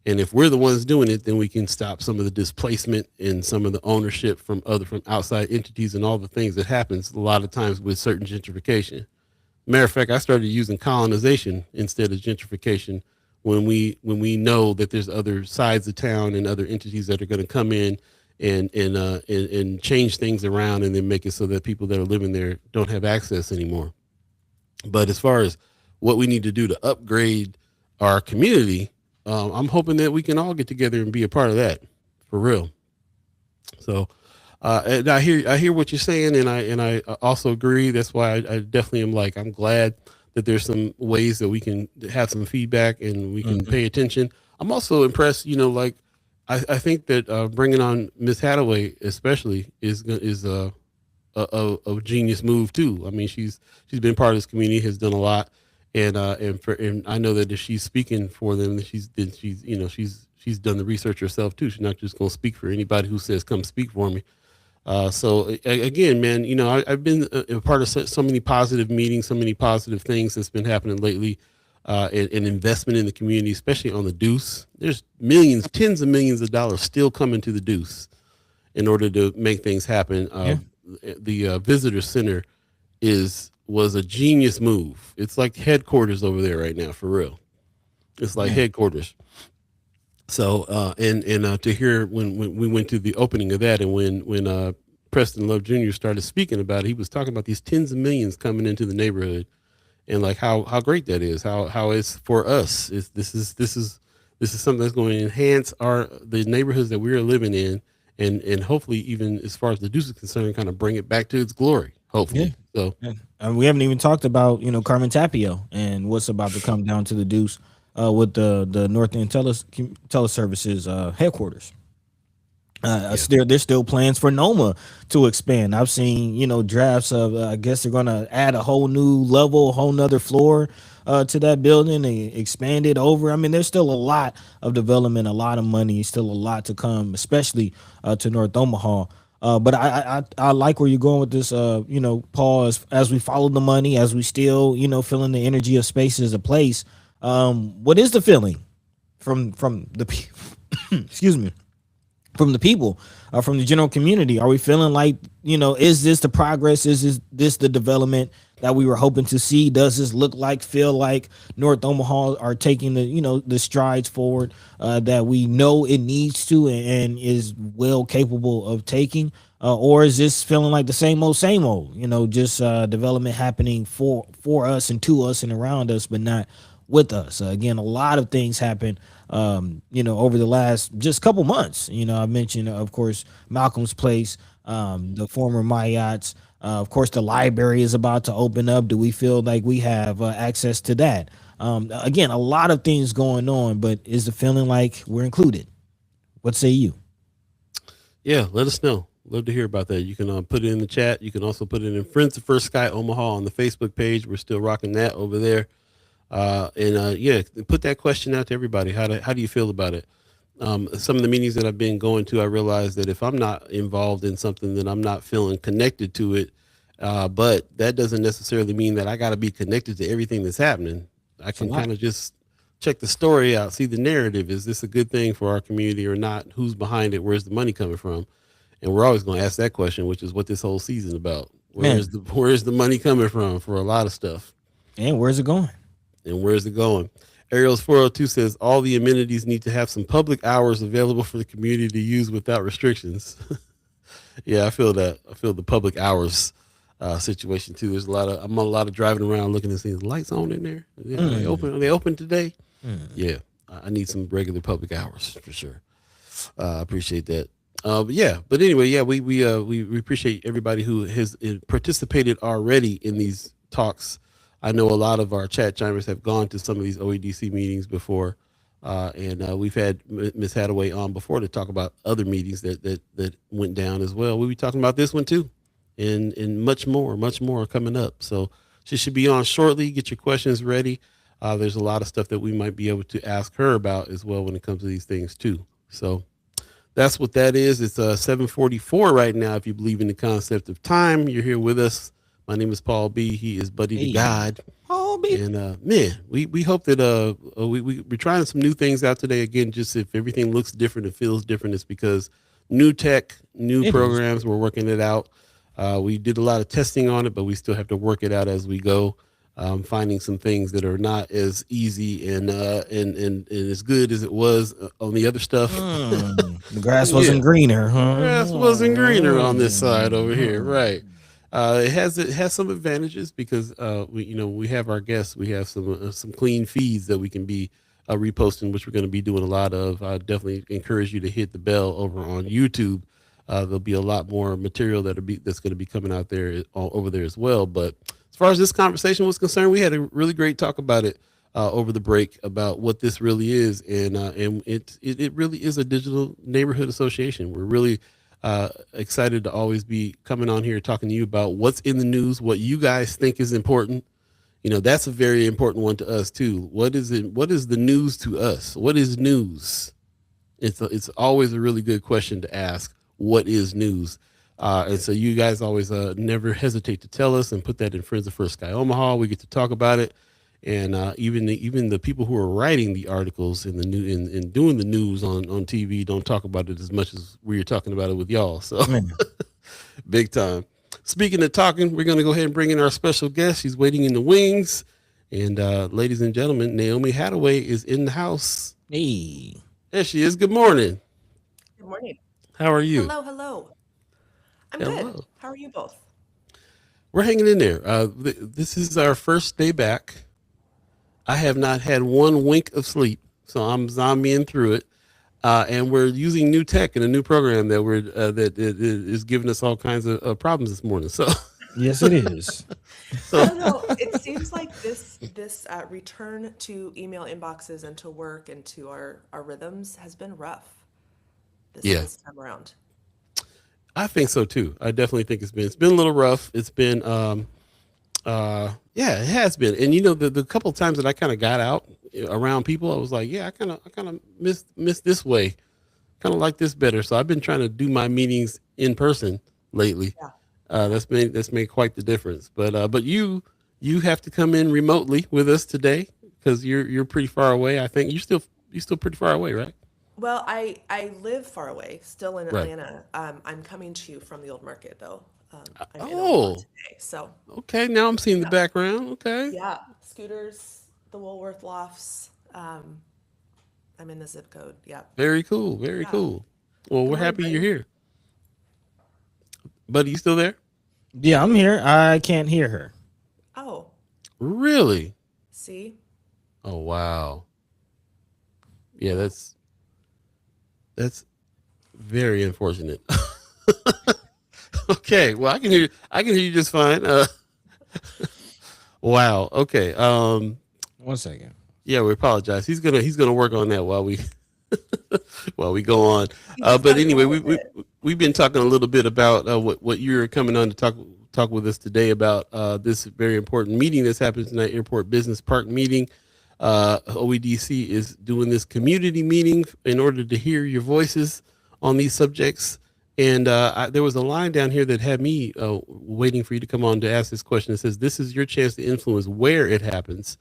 And if we're the ones doing it, then we can stop some of the displacement and some of the ownership from outside entities and all the things that happens a lot of times with certain gentrification. Matter of fact, I started using colonization instead of gentrification when we know that there's other sides of town and other entities that are going to come in and change things around and then make it so that people that are living there don't have access anymore. But as far as what we need to do to upgrade our community, I'm hoping that we can all get together and be a part of that, for real. So, and I hear what you're saying, and I also agree. That's why I definitely am like, I'm glad that there's some ways that we can have some feedback and we can pay attention. I'm also impressed, like I think that bringing on Miss Hattaway especially is a genius move too. I mean, she's been part of this community, has done a lot. And I know that if she's speaking for them, she's done the research herself too. She's not just going to speak for anybody who says come speak for me. So again, man, I've been a part of so many positive meetings, so many positive things that's been happening lately, and investment in the community, especially on the Deuce. There's millions, tens of millions of dollars still coming to the Deuce in order to make things happen. The visitor center was a genius move. It's like headquarters over there right now, for real. It's like headquarters. So, and to hear when we went to the opening of that, and when Preston Love Jr. started speaking about it, he was talking about these tens of millions coming into the neighborhood, and like how great that is, how it's for us. This is something that's going to enhance the neighborhoods that we're living in, and hopefully even as far as the Deuce is concerned, kind of bring it back to its glory. Hopefully. So we haven't even talked about Carmen Tapio and what's about to come down to the Deuce with the North End Teleservices headquarters. There's still plans for Noma to expand. I've seen drafts of I guess they're gonna add a whole new level, a whole nother floor to that building and expand it over. I mean, there's still a lot of development, a lot of money, still a lot to come, especially to North Omaha. But I like where you're going with this, Paul, as we follow the money, as we still, feeling the energy of space as a place. What is the feeling from the excuse me, from the people, from the general community? Are we feeling like, is this the progress? Is this the development that we were hoping to see? Does this feel like North Omaha are taking the strides forward that we know it needs to and is well capable of taking? Or is this feeling like the same old, just development happening for us and to us and around us, but not with us? Again, a lot of things happen, over the last just couple months. I mentioned, of course, Malcolm's Place, the former Mayatts. Of course, the library is about to open up. Do we feel like we have access to that? Again, a lot of things going on, but is the feeling like we're included? What say you? Yeah, let us know. Love to hear about that. You can put it in the chat. You can also put it in Friends of First Sky Omaha on the Facebook page. We're still rocking that over there. Put that question out to everybody. How do you feel about it? Some of the meetings that I've been going to, I realize that if I'm not involved in something, then I'm not feeling connected to it. But that doesn't necessarily mean that I got to be connected to everything that's happening. I can kind of just check the story out, see the narrative. Is this a good thing for our community or not? Who's behind it? Where's the money coming from? And we're always going to ask that question, which is what this whole season is about. Where's the money coming from for a lot of stuff? And where's it going? Ariel's 402 says all the amenities need to have some public hours available for the community to use without restrictions. Yeah, I feel that. I feel the public hours situation too. There's a lot of driving around looking and seeing lights on in there. Yeah, Are they open today? Yeah, I need some regular public hours for sure. I appreciate that. But anyway, we appreciate everybody who has participated already in these talks. I know a lot of our chat chimers have gone to some of these OEDC meetings before, and we've had Ms. Hattaway on before to talk about other meetings that went down as well. We'll be talking about this one too, and much more coming up. So she should be on shortly. Get your questions ready. There's a lot of stuff that we might be able to ask her about as well when it comes to these things too. So that's what that is. It's 7:44 right now. If you believe in the concept of time, you're here with us. My name is Paul B. He is Buddy to Hey. God. Oh, baby. And man, we hope that we're trying some new things out today. Again, just if everything looks different and feels different, it's because new tech, new It is. programs, we're working it out. We did a lot of testing on it, but we still have to work it out as we go. Finding some things that are not as easy and as good as it was on the other stuff. The grass wasn't greener, huh? Grass wasn't greener on this side over here, right? It has some advantages because we have our guests. We have some clean feeds that we can be reposting, which we're going to be doing a lot of. I definitely encourage you to hit the bell over on YouTube. There'll be a lot more material that's going to be coming out there over there as well. But as far as this conversation was concerned, we had a really great talk about it over the break about what this really is, and it really is a digital neighborhood association. We're really excited to always be coming on here talking to you about what's in the news, what you guys think is important. That's a very important one to us too. What is it? What is the news to us? What is news? It's always a really good question to ask. What is news? And so you guys always never hesitate to tell us and put that in Friends of First Sky Omaha. We get to talk about it. And even the people who are writing the articles in the new and doing the news on TV don't talk about it as much as we're talking about it with y'all. So big time. Speaking of talking, we're going to go ahead and bring in our special guest. She's waiting in the wings. And ladies and gentlemen, Naomi Hattaway is in the house. Hey. There she is. Good morning. Good morning. How are you? Hello. I'm good. How are you both? We're hanging in there. This is our first day back. I have not had one wink of sleep, so I'm zombieing through it. And we're using new tech and a new program that is giving us all kinds of problems this morning. So Yes, it is. I don't know. It seems like this return to email inboxes and to work and to our rhythms has been rough this time around. I think so too. I definitely think it's been a little rough. It's been it has been. And the couple of times that I kind of got out around people, I was like, I kind of miss this way. Kind of like this better. So I've been trying to do my meetings in person lately. Yeah. That's made quite the difference. But you have to come in remotely with us today because you're pretty far away. I think you're still pretty far away, right? Well, I live far away, still in Right. Atlanta. I'm coming to you from the old market though. I'm in Oh. Omaha today. So Okay, now I'm seeing the background. Okay. yeah, Scooters, the Woolworth Lofts. I'm in the zip code. Yeah. Very cool. Very Yeah. cool. Well, we're morning, happy you're Buddy. here. Buddy, you still there? Yeah, I'm here. I can't hear her. Oh, Really? see? Oh, wow. Yeah, that's very unfortunate. Okay, well, I can hear you just fine. Wow. Okay. 1 second. Yeah, we apologize. He's gonna work on that while we go on. You just But gotta anyway, go with it. we've been talking a little bit about what you're coming on to talk with us today about this very important meeting that's happening tonight, Airport Business Park meeting. OEDC is doing this community meeting in order to hear your voices on these subjects. And there was a line down here that had me waiting for you to come on to ask this question. It says, "This is your chance to influence where it happens."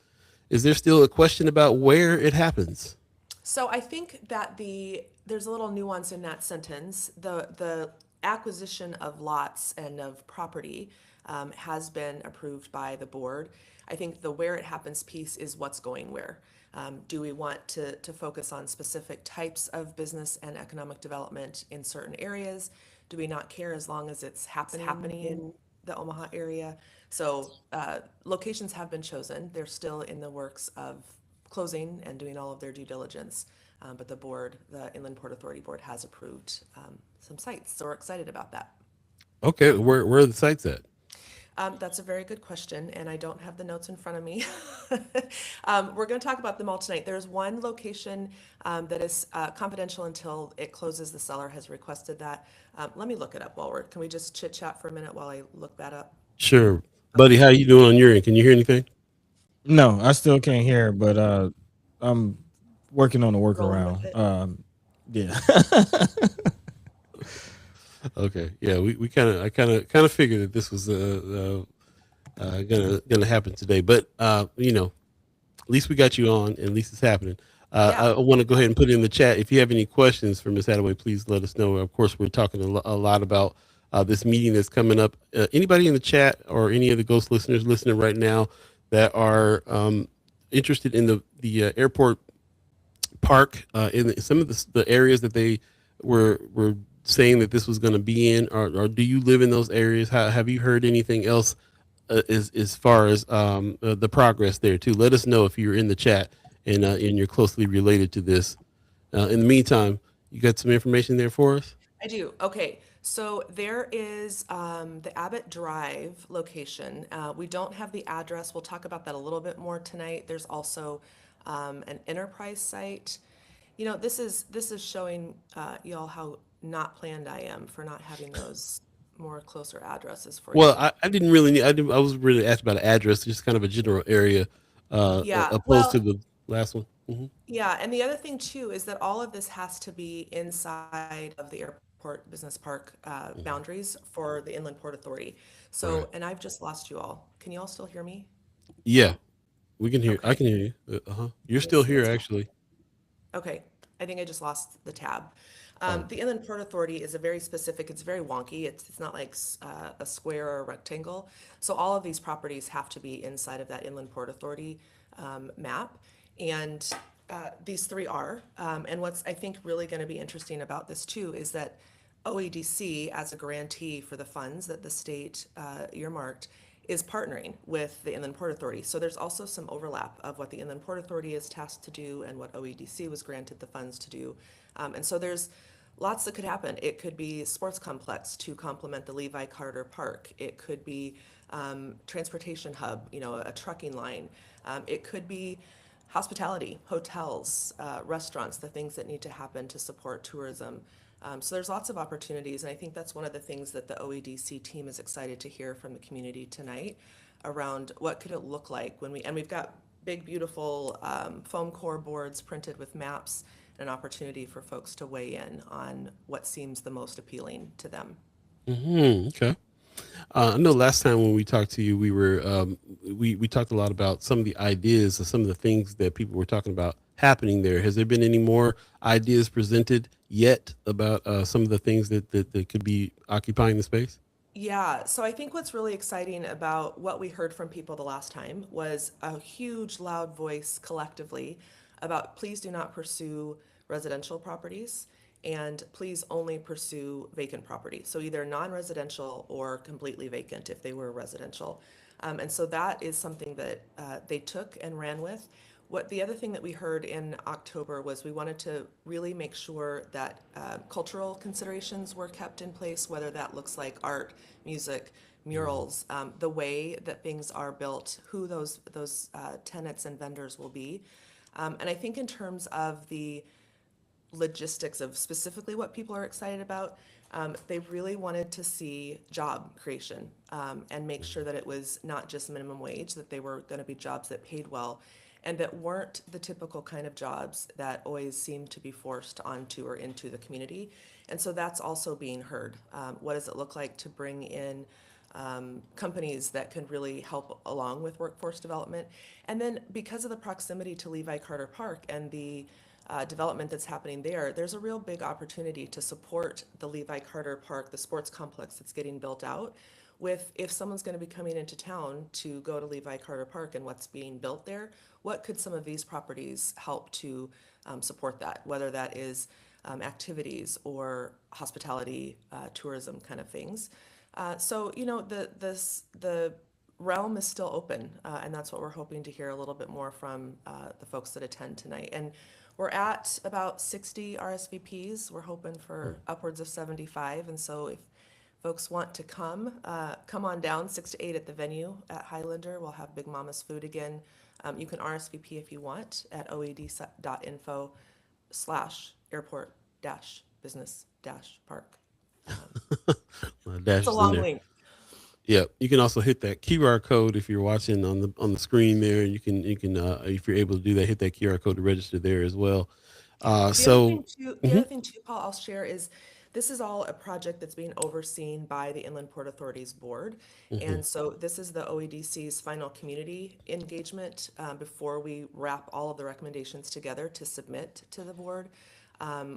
Is there still a question about where it happens? So I think that there's a little nuance in that sentence. The acquisition of lots and of property has been approved by the board. I think the where it happens piece is what's going where. Do we want to focus on specific types of business and economic development in certain areas? Do we not care as long as it's happening in the Omaha area? So locations have been chosen. They're still in the works of closing and doing all of their due diligence. But the Inland Port Authority Board has approved some sites. So we're excited about that. Okay, where are the sites at? That's a very good question, and I don't have the notes in front of me. We're going to talk about them all tonight. There's one location that is confidential until it closes. The seller has requested that. Let me look it up can we just chit chat for a minute while I look that up? Sure. Buddy, how you doing on your end? Can you hear anything? No, I still can't hear, but I'm working on a Rolling with workaround. Yeah. Okay. Yeah, I kind of figured that this was gonna happen today. But at least we got you on, and at least it's happening. Yeah. I want to go ahead and put it in the chat. If you have any questions for Ms. Hattaway, please let us know. Of course, we're talking a lot about this meeting that's coming up. Anybody in the chat or any of the Ghost listeners listening right now that are interested in the airport park in some of the areas that they were saying that this was going to be in, or do you live in those areas? Have you heard anything else as far as the progress there too? Let us know if you're in the chat and you're closely related to this. In the meantime, you got some information there for us? I do. Okay. So there is the Abbott Drive location. We don't have the address. We'll talk about that a little bit more tonight. There's also an enterprise site. This is showing y'all how not planned I am for not having those more closer addresses for Well, you. I didn't really need. I was really asked about an address, just kind of a general area, Yeah. opposed to Well, the last one. Hmm. yeah, and the other thing too is that all of this has to be inside of the airport business park Hmm. boundaries for the Inland Port Authority. Right. So, and I've just lost you all. Can you all still hear me? Yeah, we can hear. I Okay, can hear you. You're let me still see here, what's going actually. on. Okay, I think I just lost the tab. Oh, The Inland Port Authority is a very specific, it's very wonky. It's not like a square or a rectangle. So all of these properties have to be inside of that Inland Port Authority map. And these three are. And what's I think really going to be interesting about this too is that OEDC, as a grantee for the funds that the state earmarked, is partnering with the Inland Port Authority. So there's also some overlap of what the Inland Port Authority is tasked to do and what OEDC was granted the funds to do. And so there's lots that could happen. It could be sports complex to complement the Levi Carter Park. It could be transportation hub, a trucking line. It could be hospitality, hotels, restaurants, the things that need to happen to support tourism. So there's lots of opportunities, and I think that's one of the things that the OEDC team is excited to hear from the community tonight around what could it look like and we've got big, beautiful foam core boards printed with maps, and an opportunity for folks to weigh in on what seems the most appealing to them. okay. I know last time when we talked to you, we talked a lot about some of the ideas or some of the things that people were talking about happening there. Has there been any more ideas presented yet about some of the things that could be occupying the space? Yeah, so I think what's really exciting about what we heard from people the last time was a huge, loud voice collectively about please do not pursue residential properties and please only pursue vacant property. So either non-residential or completely vacant if they were residential. And so that is something that they took and ran with. What the other thing that we heard in October was we wanted to really make sure that cultural considerations were kept in place, whether that looks like art, music, murals, the way that things are built, who those tenants and vendors will be. And I think in terms of the logistics of specifically what people are excited about, they really wanted to see job creation and make sure that it was not just minimum wage, that they were going to be jobs that paid well and that weren't the typical kind of jobs that always seem to be forced onto or into the community. And so that's also being heard. What does it look like to bring in companies that can really help along with workforce development? And then because of the proximity to Levi Carter Park and the development that's happening there, there's a real big opportunity to support the Levi Carter Park, the sports complex that's getting built out, with if someone's going to be coming into town to go to Levi Carter Park and what's being built there, what could some of these properties help to support that, whether that is activities or hospitality, tourism kind of things. So the realm is still open, and that's what we're hoping to hear a little bit more from the folks that attend tonight. And we're at about 60 RSVPs. We're hoping for upwards of 75. And so if folks want to come on down 6 to 8 at the venue at Highlander. We'll have Big Mama's food again. You can RSVP if you want at oed.info/airport-business-park. It's a Dash is in long there. link. Yeah, you can also hit that QR code if you're watching on the screen there. You can if you're able to do that, hit that QR code to register there as well. The other So thing too, mhm. Paul, I'll share is This is all a project that's being overseen by the Inland Port Authority's board. And so this is the OEDC's final community engagement before we wrap all of the recommendations together to submit to the board.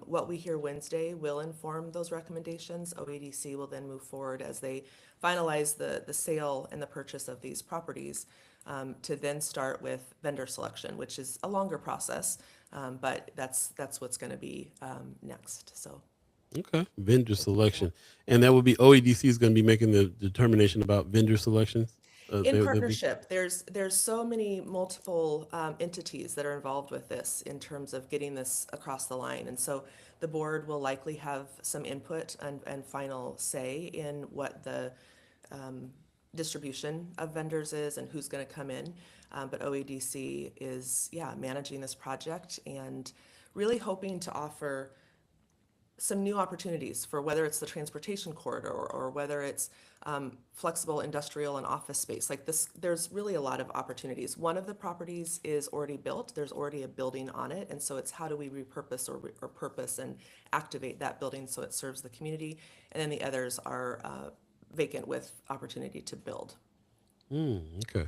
What we hear Wednesday will inform those recommendations. OEDC will then move forward as they finalize the sale and the purchase of these properties to then start with vendor selection, which is a longer process, but that's what's going to be next. So. Okay, vendor selection, and that would be OEDC is going to be making the determination about vendor selections. In partnership, there's so many multiple entities that are involved with this in terms of getting this across the line. And so the board will likely have some input and final say in what the distribution of vendors is and who's going to come in. But OEDC is, managing this project and really hoping to offer some new opportunities for whether it's the transportation corridor or whether it's flexible industrial and office space. Like this, there's really a lot of opportunities. One of the properties is already built. There's already a building on it. And so it's how do we repurpose or purpose and activate that building so it serves the community. And then the others are vacant with opportunity to build. Okay,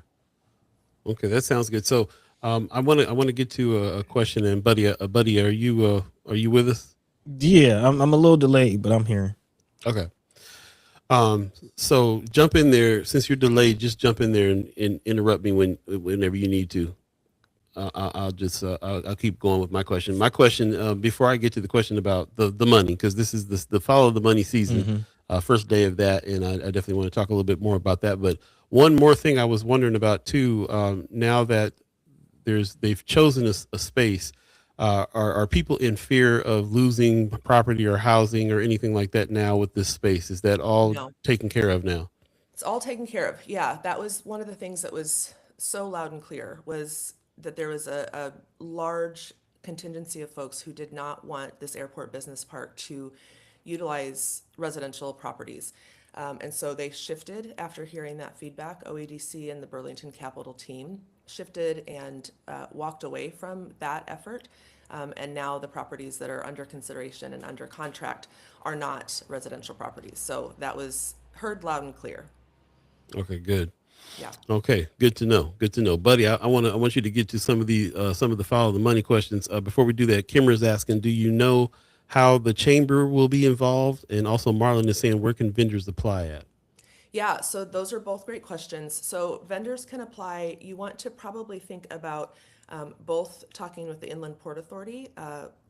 that sounds good. So I want to get to a question. And buddy, are you with us? Yeah, I'm a little delayed, but I'm here. Okay. So jump in there. Since you're delayed, just jump in there and interrupt me whenever you need to. I'll keep going with my question. My question, before I get to the question about the money, because this is the follow the money season, first day of that, and I definitely want to talk a little bit more about that. But one more thing I was wondering about too, now that they've chosen a space. Are people in fear of losing property or housing or anything like that now with this space? Is that all taken care of now? It's all taken care of. Yeah, that was one of the things that was so loud and clear was that there was a large contingency of folks who did not want this airport business park to utilize residential properties. And so they shifted after hearing that feedback. OEDC and the Burlington Capital team shifted and walked away from that effort. And now the properties that are under consideration and under contract are not residential properties. So that was heard loud and clear. Okay, good. Yeah. Okay, good to know. Good to know, buddy. I want you to get to some of the follow the money questions. Before we do that, Kimmer's asking, do you know how the chamber will be involved? And also Marlon is saying, where can vendors apply at? Yeah, so those are both great questions. So vendors can apply. You want to probably think about both talking with the Inland Port Authority,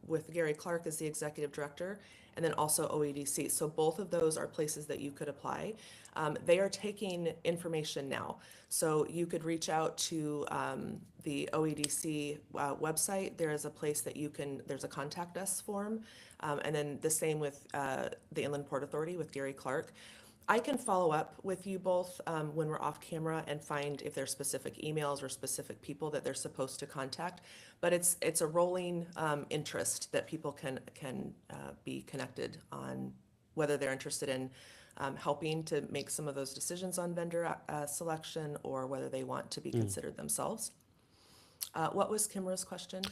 with Gary Clark as the executive director, and then also OEDC. So both of those are places that you could apply. They are taking information now. So you could reach out to the OEDC website. There is a place that there's a contact us form. And then the same with the Inland Port Authority with Gary Clark. I can follow up with you both when we're off camera and find if there's specific emails or specific people that they're supposed to contact. But it's a rolling interest that people can be connected on whether they're interested in helping to make some of those decisions on vendor selection or whether they want to be considered themselves. What was Kimra's question?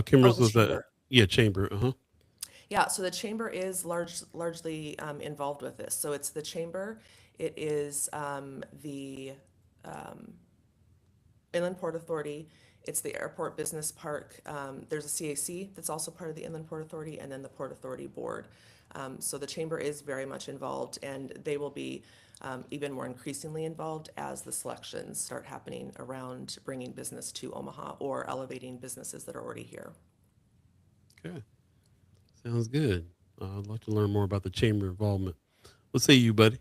Kimmer's was chamber. Chamber. Yeah, so the chamber is largely involved with this. So it's the chamber, it is the Inland Port Authority, it's the Airport Business Park. There's a CAC that's also part of the Inland Port Authority, and then the Port Authority Board. So the chamber is very much involved, and they will be even more increasingly involved as the selections start happening around bringing business to Omaha or elevating businesses that are already here. Okay. Sounds good. I'd like to learn more about the chamber involvement. What say you, buddy?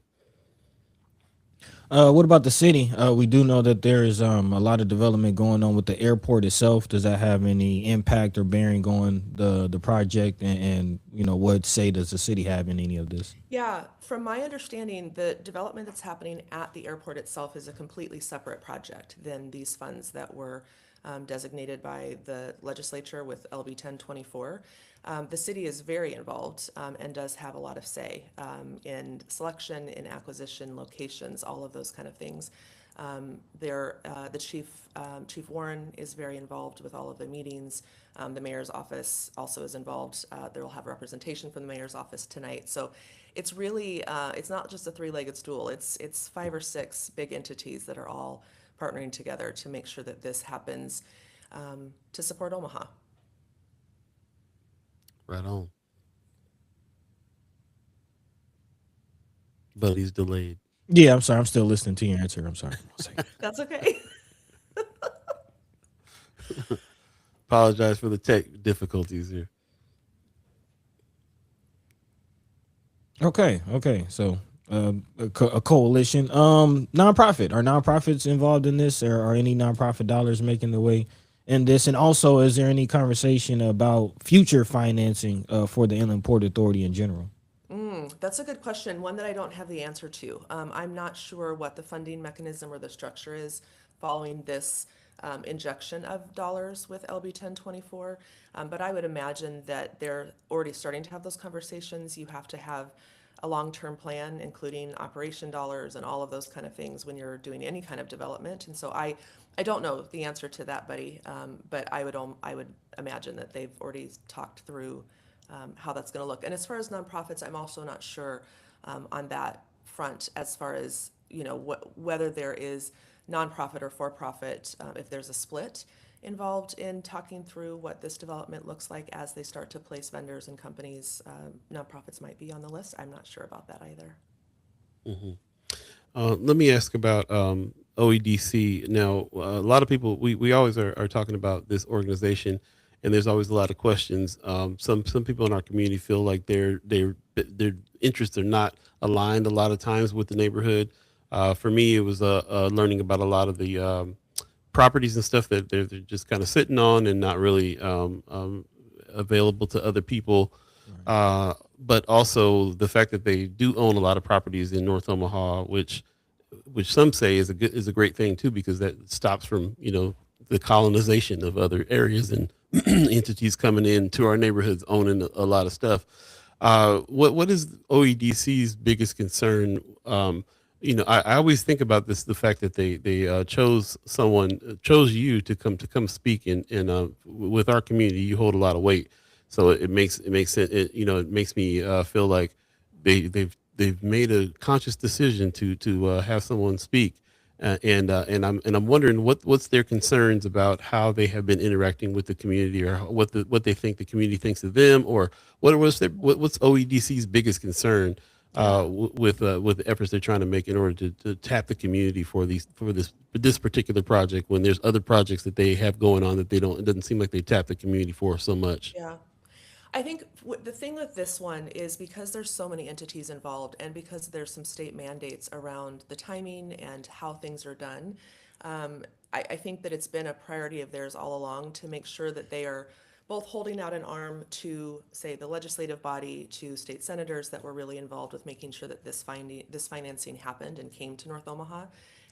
What about the city? We do know that there is a lot of development going on with the airport itself. Does that have any impact or bearing on the project? And what say does the city have in any of this? Yeah, from my understanding, the development that's happening at the airport itself is a completely separate project than these funds that were designated by the legislature with LB 1024. The city is very involved and does have a lot of say in selection, in acquisition, locations, all of those kind of things. Chief Warren is very involved with all of the meetings. The mayor's office also is involved. They will have representation from the mayor's office tonight. So it's really, it's not just a three-legged stool. It's 5 or 6 big entities that are all partnering together to make sure that this happens, to support Omaha. Right on. But he's delayed. Yeah, I'm sorry. I'm still listening to your answer. I'm sorry. One second. That's okay. Apologize for the tech difficulties here. Okay. So a coalition, nonprofit. Are nonprofits involved in this, or are any nonprofit dollars making their way in this? And also, is there any conversation about future financing for the Inland Port Authority in general? That's a good question, one that I don't have the answer to. I'm not sure what the funding mechanism or the structure is following this injection of dollars with LB 1024. But I would imagine that they're already starting to have those conversations. You have to have a long-term plan, including operation dollars and all of those kind of things when you're doing any kind of development. And so I don't know the answer to that, buddy. But I would imagine that they've already talked through how that's going to look. And as far as nonprofits, I'm also not sure on that front as far as, whether there is nonprofit or for-profit, if there's a split involved in talking through what this development looks like as they start to place vendors and companies. Nonprofits might be on the list. I'm not sure about that either. Let me ask about OEDC. Now, a lot of people, we always are talking about this organization, and there's always a lot of questions. Some people in our community feel like their interests are not aligned a lot of times with the neighborhood. For me, it was learning about a lot of the properties and stuff that they're just kind of sitting on and not really available to other people. But also the fact that they do own a lot of properties in North Omaha, which some say is a great thing too, because that stops from the colonization of other areas and entities coming in to our neighborhoods owning a lot of stuff. What is OEDC's biggest concern? I always think about this, the fact that they chose you to come speak and with our community. You hold a lot of weight, so it makes sense. It makes me feel like they've made a conscious decision to have someone speak. And I'm wondering what's their concerns about how they have been interacting with the community, or what they think the community thinks of them, or what's OEDC's biggest concern with the efforts they're trying to make in order to tap the community for this particular project, when there's other projects that they have going on that it doesn't seem like they tap the community for so much. Yeah. I think the thing with this one is because there's so many entities involved, and because there's some state mandates around the timing and how things are done. I think that it's been a priority of theirs all along to make sure that they are both holding out an arm to, say, the legislative body, to state senators that were really involved with making sure that this financing happened and came to North Omaha,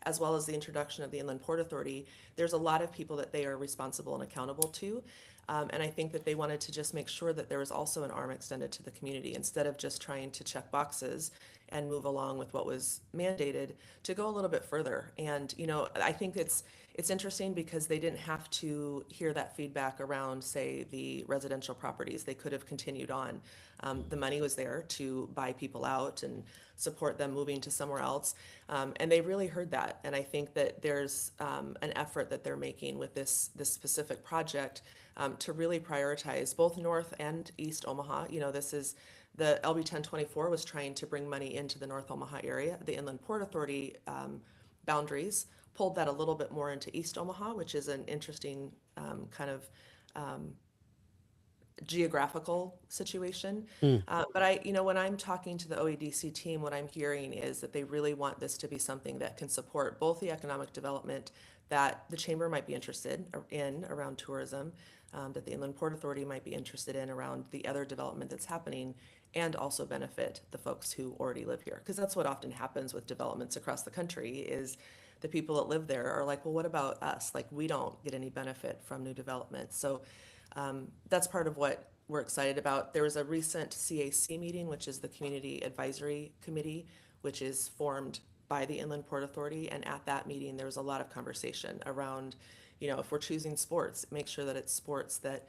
as well as the introduction of the Inland Port Authority. There's a lot of people that they are responsible and accountable to. And I think that they wanted to just make sure that there was also an arm extended to the community, instead of just trying to check boxes and move along with what was mandated, to go a little bit further. And, I think it's interesting because they didn't have to hear that feedback around, say, the residential properties. They could have continued on. The money was there to buy people out and support them moving to somewhere else. And they really heard that. And I think that there's an effort that they're making with this specific project to really prioritize both North and East Omaha. This is the LB 1024 was trying to bring money into the North Omaha area. The Inland Port Authority boundaries pulled that a little bit more into East Omaha, which is an interesting kind of geographical situation. But when I'm talking to the OEDC team, what I'm hearing is that they really want this to be something that can support both the economic development that the chamber might be interested in around tourism, that the Inland Port Authority might be interested in around the other development that's happening, and also benefit the folks who already live here. Because that's what often happens with developments across the country, is the people that live there are like, well, what about us? Like, we don't get any benefit from new development. So that's part of what we're excited about. There was a recent CAC meeting, which is the Community Advisory Committee, which is formed by the Inland Port Authority. And at that meeting, there was a lot of conversation around, if we're choosing sports, make sure that it's sports that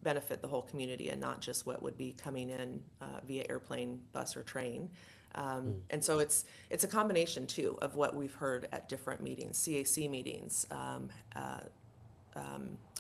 benefit the whole community and not just what would be coming in via airplane, bus, or train. And so it's a combination too of what we've heard at different meetings, CAC meetings,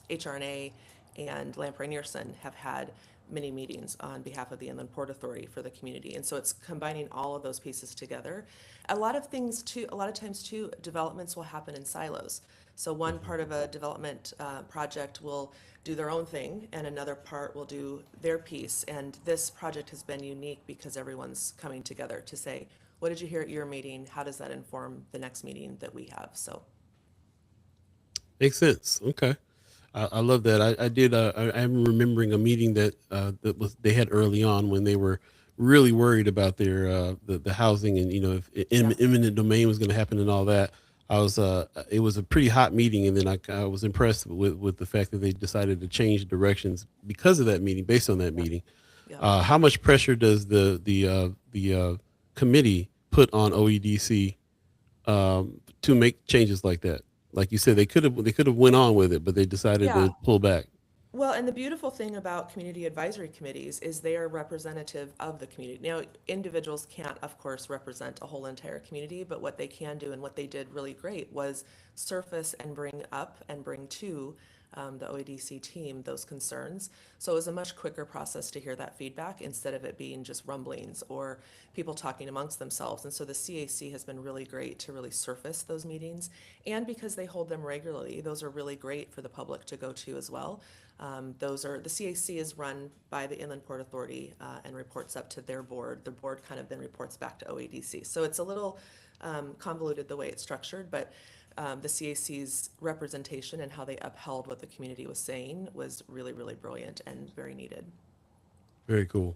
HRNA and Lamprey Nearson have had many meetings on behalf of the Inland Port Authority for the community. And so it's combining all of those pieces together. A lot of times too, developments will happen in silos. So one part of a development project will do their own thing and another part will do their piece. And this project has been unique because everyone's coming together to say, what did you hear at your meeting? How does that inform the next meeting that we have? So. Makes sense. Okay. I love that. I'm remembering a meeting that they had early on when they were really worried about their the housing and if eminent domain was going to happen and all that. It was a pretty hot meeting, and then I was impressed with the fact that they decided to change directions because of that meeting, based on that meeting. Yeah. How much pressure does the committee put on OEDC to make changes like that? Like you said, they could have went on with it, but they decided Yeah. to pull back. Well, and the beautiful thing about community advisory committees is they are representative of the community. Now, individuals can't, of course, represent a whole entire community, but what they can do and what they did really great was surface and bring up and bring to the OEDC team those concerns. So it was a much quicker process to hear that feedback instead of it being just rumblings or people talking amongst themselves. And so the CAC has been really great to really surface those meetings. And because they hold them regularly, those are really great for the public to go to as well. The CAC is run by the Inland Port Authority and reports up to their board. The board kind of then reports back to OEDC. So it's a little convoluted the way it's structured, but the CAC's representation and how they upheld what the community was saying was really, really brilliant and very needed. Very cool.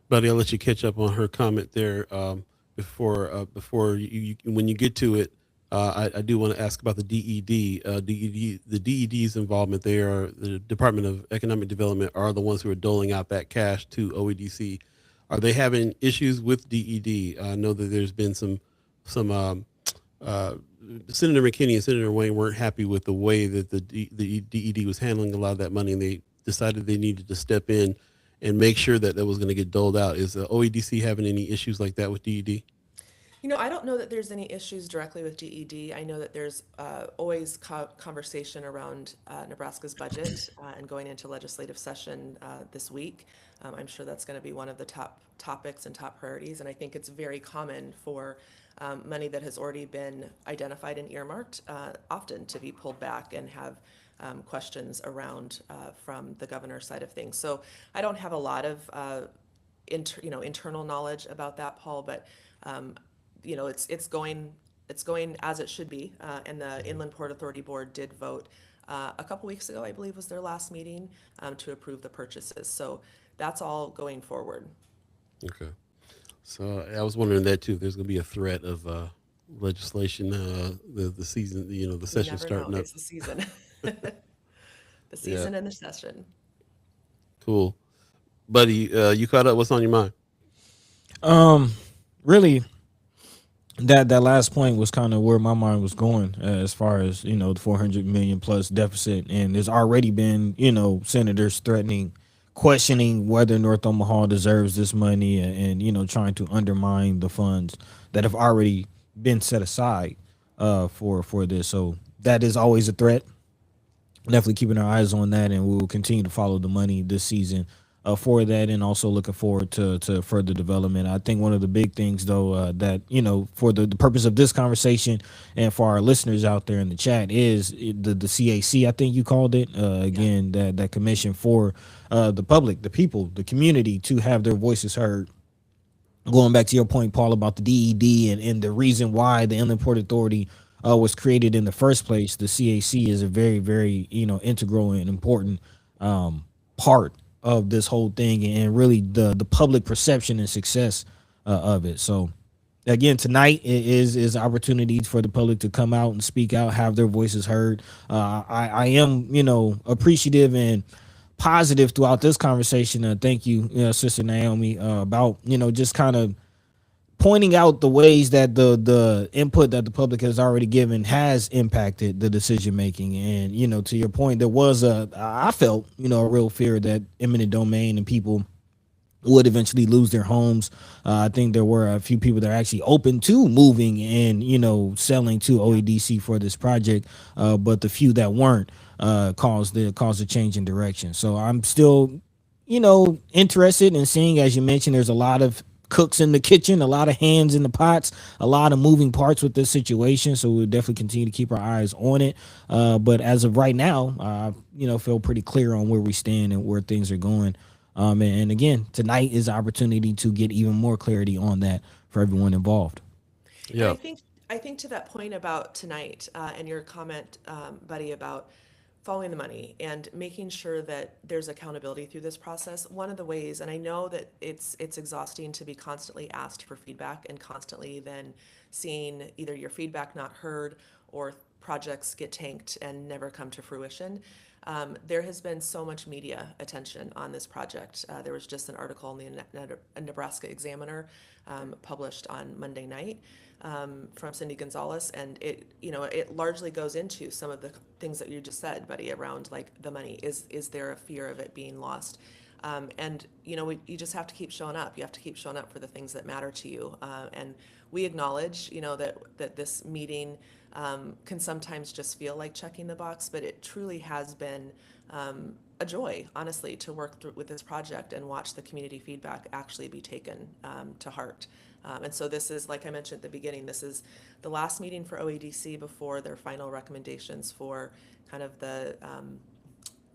Buddy, I'll let you catch up on her comment there before you when you get to it. I do want to ask about the DED. The DED's involvement. They are the Department of Economic Development are the ones who are doling out that cash to OEDC. Are they having issues with DED? I know that there's been some Senator McKinney and Senator Wayne weren't happy with the way that the DED was handling a lot of that money, and they decided they needed to step in and make sure that was going to get doled out. Is the OEDC having any issues like that with DED? I don't know that there's any issues directly with DED. I know that there's always conversation around Nebraska's budget and going into legislative session this week. I'm sure that's going to be one of the top topics and top priorities. And I think it's very common for money that has already been identified and earmarked often to be pulled back and have questions around from the governor's side of things. So I don't have a lot of internal knowledge about that, Paul, but it's going as it should be. And the Inland Port Authority Board did vote a couple weeks ago, I believe was their last meeting, to approve the purchases. So that's all going forward. Okay. So I was wondering that too. If there's going to be a threat of legislation, the season, the session starting up. It's the season. The season and the session. Cool. Buddy, you caught up? What's on your mind? Really, that last point was kind of where my mind was going as far as the 400 million plus deficit, and there's already been senators questioning whether North Omaha deserves this money and trying to undermine the funds that have already been set aside for this. So that is always a threat. Definitely keeping our eyes on that, and we will continue to follow the money this season for that, and also looking forward to further development. I think one of the big things, though, that for the purpose of this conversation and for our listeners out there in the chat is the CAC. I think you called it again, that commission for the public, the people, the community to have their voices heard. Going back to your point, Paul, about the DED and the reason why the Inland Port Authority was created in the first place, the CAC is a very, very integral and important part of this whole thing, and really the public perception and success of it. So again, tonight is opportunities for the public to come out and speak out, have their voices heard. I am appreciative and positive throughout this conversation. Thank you, Sister Naomi, about just kind of pointing out the ways that the input that the public has already given has impacted the decision making. And to your point, there was I felt a real fear that eminent domain and people would eventually lose their homes. I think there were a few people that are actually open to moving and selling to OEDC for this project, but the few that weren't caused a change in direction. So I'm still interested in seeing, as you mentioned, there's a lot of cooks in the kitchen, a lot of hands in the pots, a lot of moving parts with this situation. So we'll definitely continue to keep our eyes on it. But as of right now, feel pretty clear on where we stand and where things are going. And again, tonight is an opportunity to get even more clarity on that for everyone involved. Yeah. I think to that point about tonight, and your comment, Buddy, about following the money and making sure that there's accountability through this process. One of the ways, and I know that it's exhausting to be constantly asked for feedback and constantly then seeing either your feedback not heard or projects get tanked and never come to fruition. There has been so much media attention on this project. There was just an article in the Nebraska Examiner published on Monday night from Cindy Gonzalez, and it largely goes into some of the things that you just said, Buddy, around like the money. Is there a fear of it being lost? And you just have to keep showing up. You have to keep showing up for the things that matter to you. And we acknowledge, that this meeting can sometimes just feel like checking the box, but it truly has been a joy, honestly, to work through with this project and watch the community feedback actually be taken to heart. And so this is, like I mentioned at the beginning, this is the last meeting for OEDC before their final recommendations for kind of the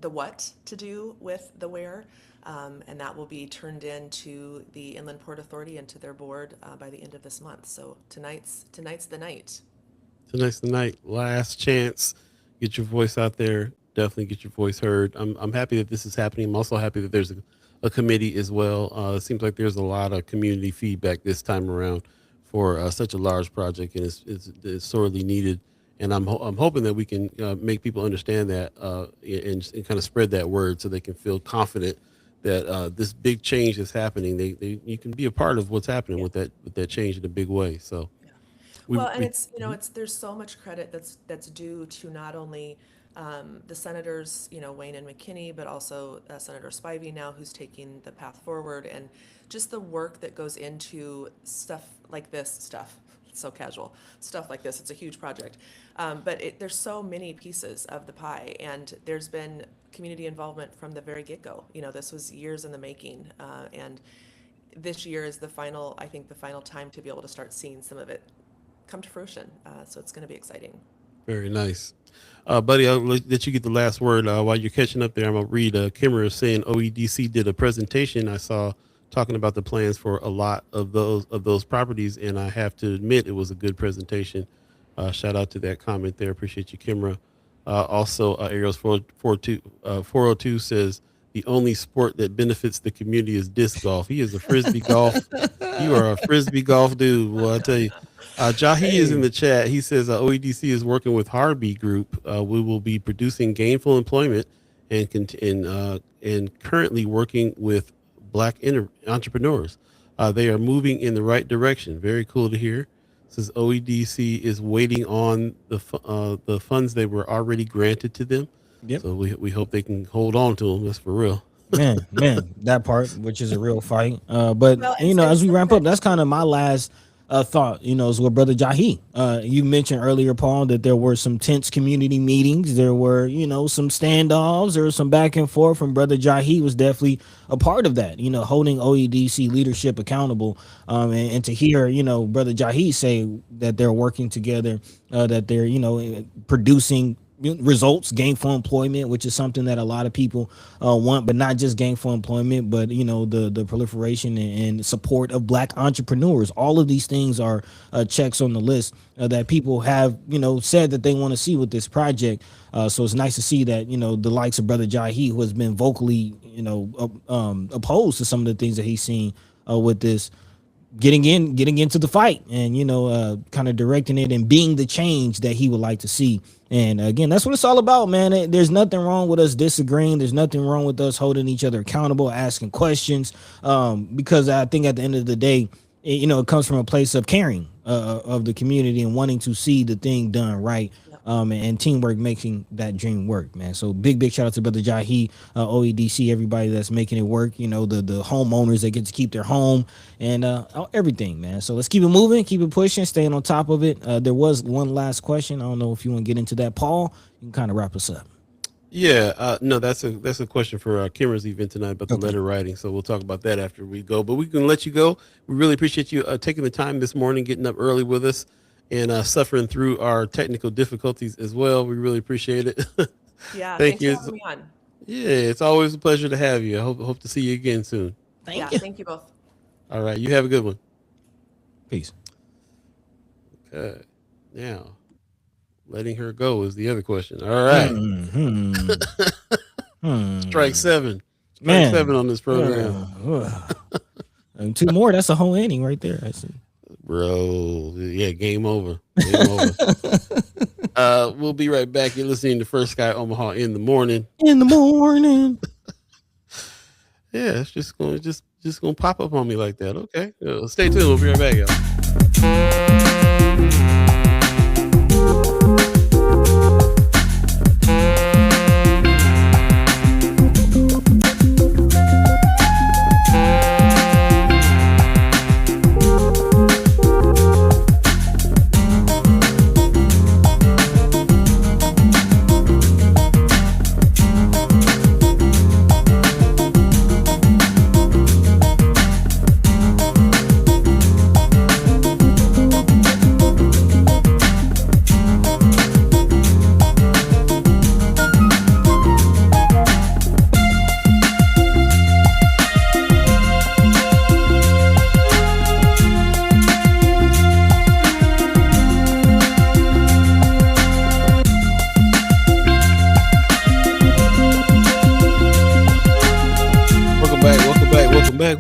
what to do with the where. And that will be turned in to the Inland Port Authority and to their board by the end of this month. So tonight's the night. Tonight's the night. Last chance. Get your voice out there. Definitely get your voice heard. I'm happy that this is happening. I'm also happy that there's a committee as well. It seems like there's a lot of community feedback this time around for such a large project, and it's sorely needed. And I'm hoping that we can make people understand that and kind of spread that word so they can feel confident that this big change is happening. You can be a part of what's happening with that change in a big way. So. There's so much credit that's due to not only the senators, Wayne and McKinney, but also Senator Spivey now, who's taking the path forward, and just the work that goes into stuff like this. It's so casual stuff like this. It's a huge project, but there's so many pieces of the pie, and there's been community involvement from the very get-go. This was years in the making, and this year is the final time to be able to start seeing some of it come to fruition. So it's going to be exciting. Very nice. Buddy, I'll let you get the last word. While you're catching up there, I'm going to read Kimmer saying OEDC did a presentation I saw talking about the plans for a lot of those properties, and I have to admit it was a good presentation. Shout out to that comment there. Appreciate you, Kimra. Also, Ariel's 402 says, the only sport that benefits the community is disc golf. He is a frisbee golf. You are a frisbee golf dude, boy, I tell you. Jahi is in the chat. He says OEDC is working with Harby Group. We will be producing gainful employment and currently working with Black entrepreneurs. They are moving in the right direction. Very cool to hear. Says OEDC is waiting on the funds they were already granted to them. Yep. So we hope they can hold on to them. That's for real. man, that part, which is a real fight. But as we wrap up, that's kind of my last thought, is with Brother Jahi. You mentioned earlier, Paul, that there were some tense community meetings. There were, some standoffs. There was some back and forth, and Brother Jahi was definitely a part of that, holding OEDC leadership accountable. And to hear, Brother Jahi say that they're working together, that they're, producing results, gainful employment, which is something that a lot of people want, but not just gainful employment, but the proliferation and support of Black entrepreneurs. All of these things are checks on the list that people have said that they want to see with this project. So it's nice to see that the likes of Brother Jahi, who has been vocally opposed to some of the things that he's seen with this, getting into the fight and kind of directing it and being the change that he would like to see. And again, that's what it's all about, man. There's nothing wrong with us disagreeing. There's nothing wrong with us holding each other accountable, asking questions, because I think at the end of the day, you know, it comes from a place of caring of the community and wanting to see the thing done right. Yep. And teamwork making that dream work, man. So big shout out to Brother Jahi, OEDC, everybody that's making it work. You know, the homeowners that get to keep their home and everything, man. So let's keep it moving, keep it pushing, staying on top of it. There was one last question. I don't know if you want to get into that, Paul. You can kind of wrap us up. Yeah, no, that's a question for Kimmer's event tonight about the letter writing. So we'll talk about that after we go. But we can let you go. We really appreciate you taking the time this morning, getting up early with us, and suffering through our technical difficulties as well. We really appreciate it. Yeah, Thank thanks you. for having me on. Yeah, it's always a pleasure to have you. I hope to see you again soon. Thank you. Thank you both. All right, you have a good one. Peace. Okay, now letting her go is the other question. All right. Strike seven. Strike seven on this program. And two more, that's a whole inning right there. I see. Bro, yeah, game over. Game over. We'll be right back. You're listening to First Sky Omaha in the morning. In the morning. Yeah, it's just gonna pop up on me like that. Okay. Stay tuned. We'll be right back, y'all.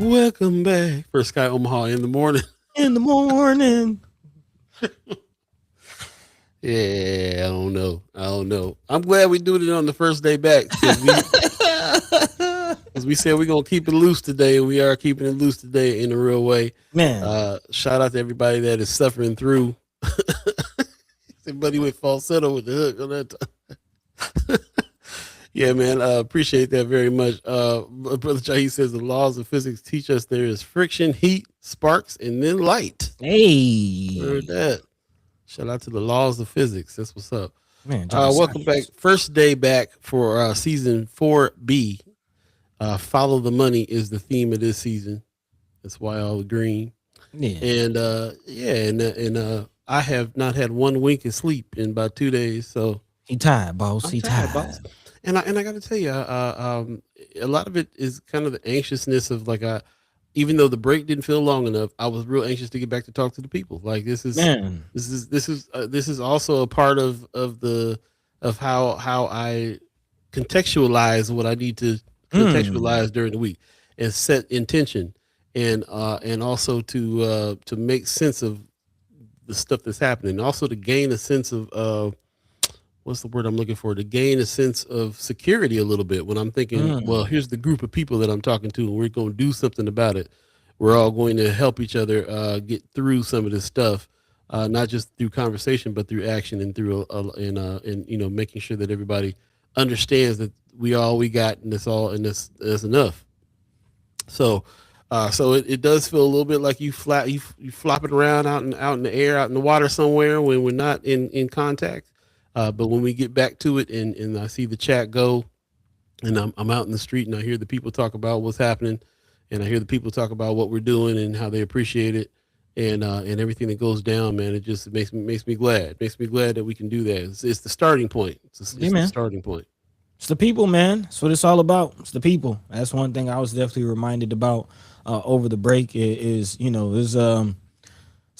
Welcome back. First Sky Omaha in the morning. In the morning. Yeah, I don't know. I'm glad we do it on the first day back because we said we're gonna keep it loose today, and we are keeping it loose today in a real way. Man, shout out to everybody that is suffering through. Everybody with falsetto with the hook on that time. Yeah, man, appreciate that very much. Brother Jahi says the laws of physics teach us there is friction, heat, sparks, and then light. Hey, heard that. Shout out to the laws of physics. That's what's up. Man, welcome back. First day back for season 4B. Follow the money is the theme of this season. That's why all the green. Yeah, and I have not had 1 wink of sleep in about 2 days. So he tired, boss. He tired. Boss. And I got to tell you, a lot of it is kind of the anxiousness of like, even though the break didn't feel long enough, I was real anxious to get back to talk to the people. Like this is also a part of how I contextualize what I need to contextualize during the week and set intention and also to make sense of the stuff that's happening. Also to gain a sense of what's the word I'm looking for? To gain a sense of security a little bit when I'm thinking, well, here's the group of people that I'm talking to, and we're going to do something about it. We're all going to help each other get through some of this stuff, not just through conversation, but through action and through and making sure that everybody understands that we all we got, and that's enough. So it does feel a little bit like you flopping around out in the air, out in the water somewhere when we're not in contact. But when we get back to it and I see the chat go and I'm out in the street and I hear the people talk about what's happening and I hear the people talk about what we're doing and how they appreciate it and everything that goes down, man, it just makes me glad. It makes me glad that we can do that. It's the starting point. It's the starting point. It's the people, man. That's what it's all about. It's the people. That's one thing I was definitely reminded about over the break is it's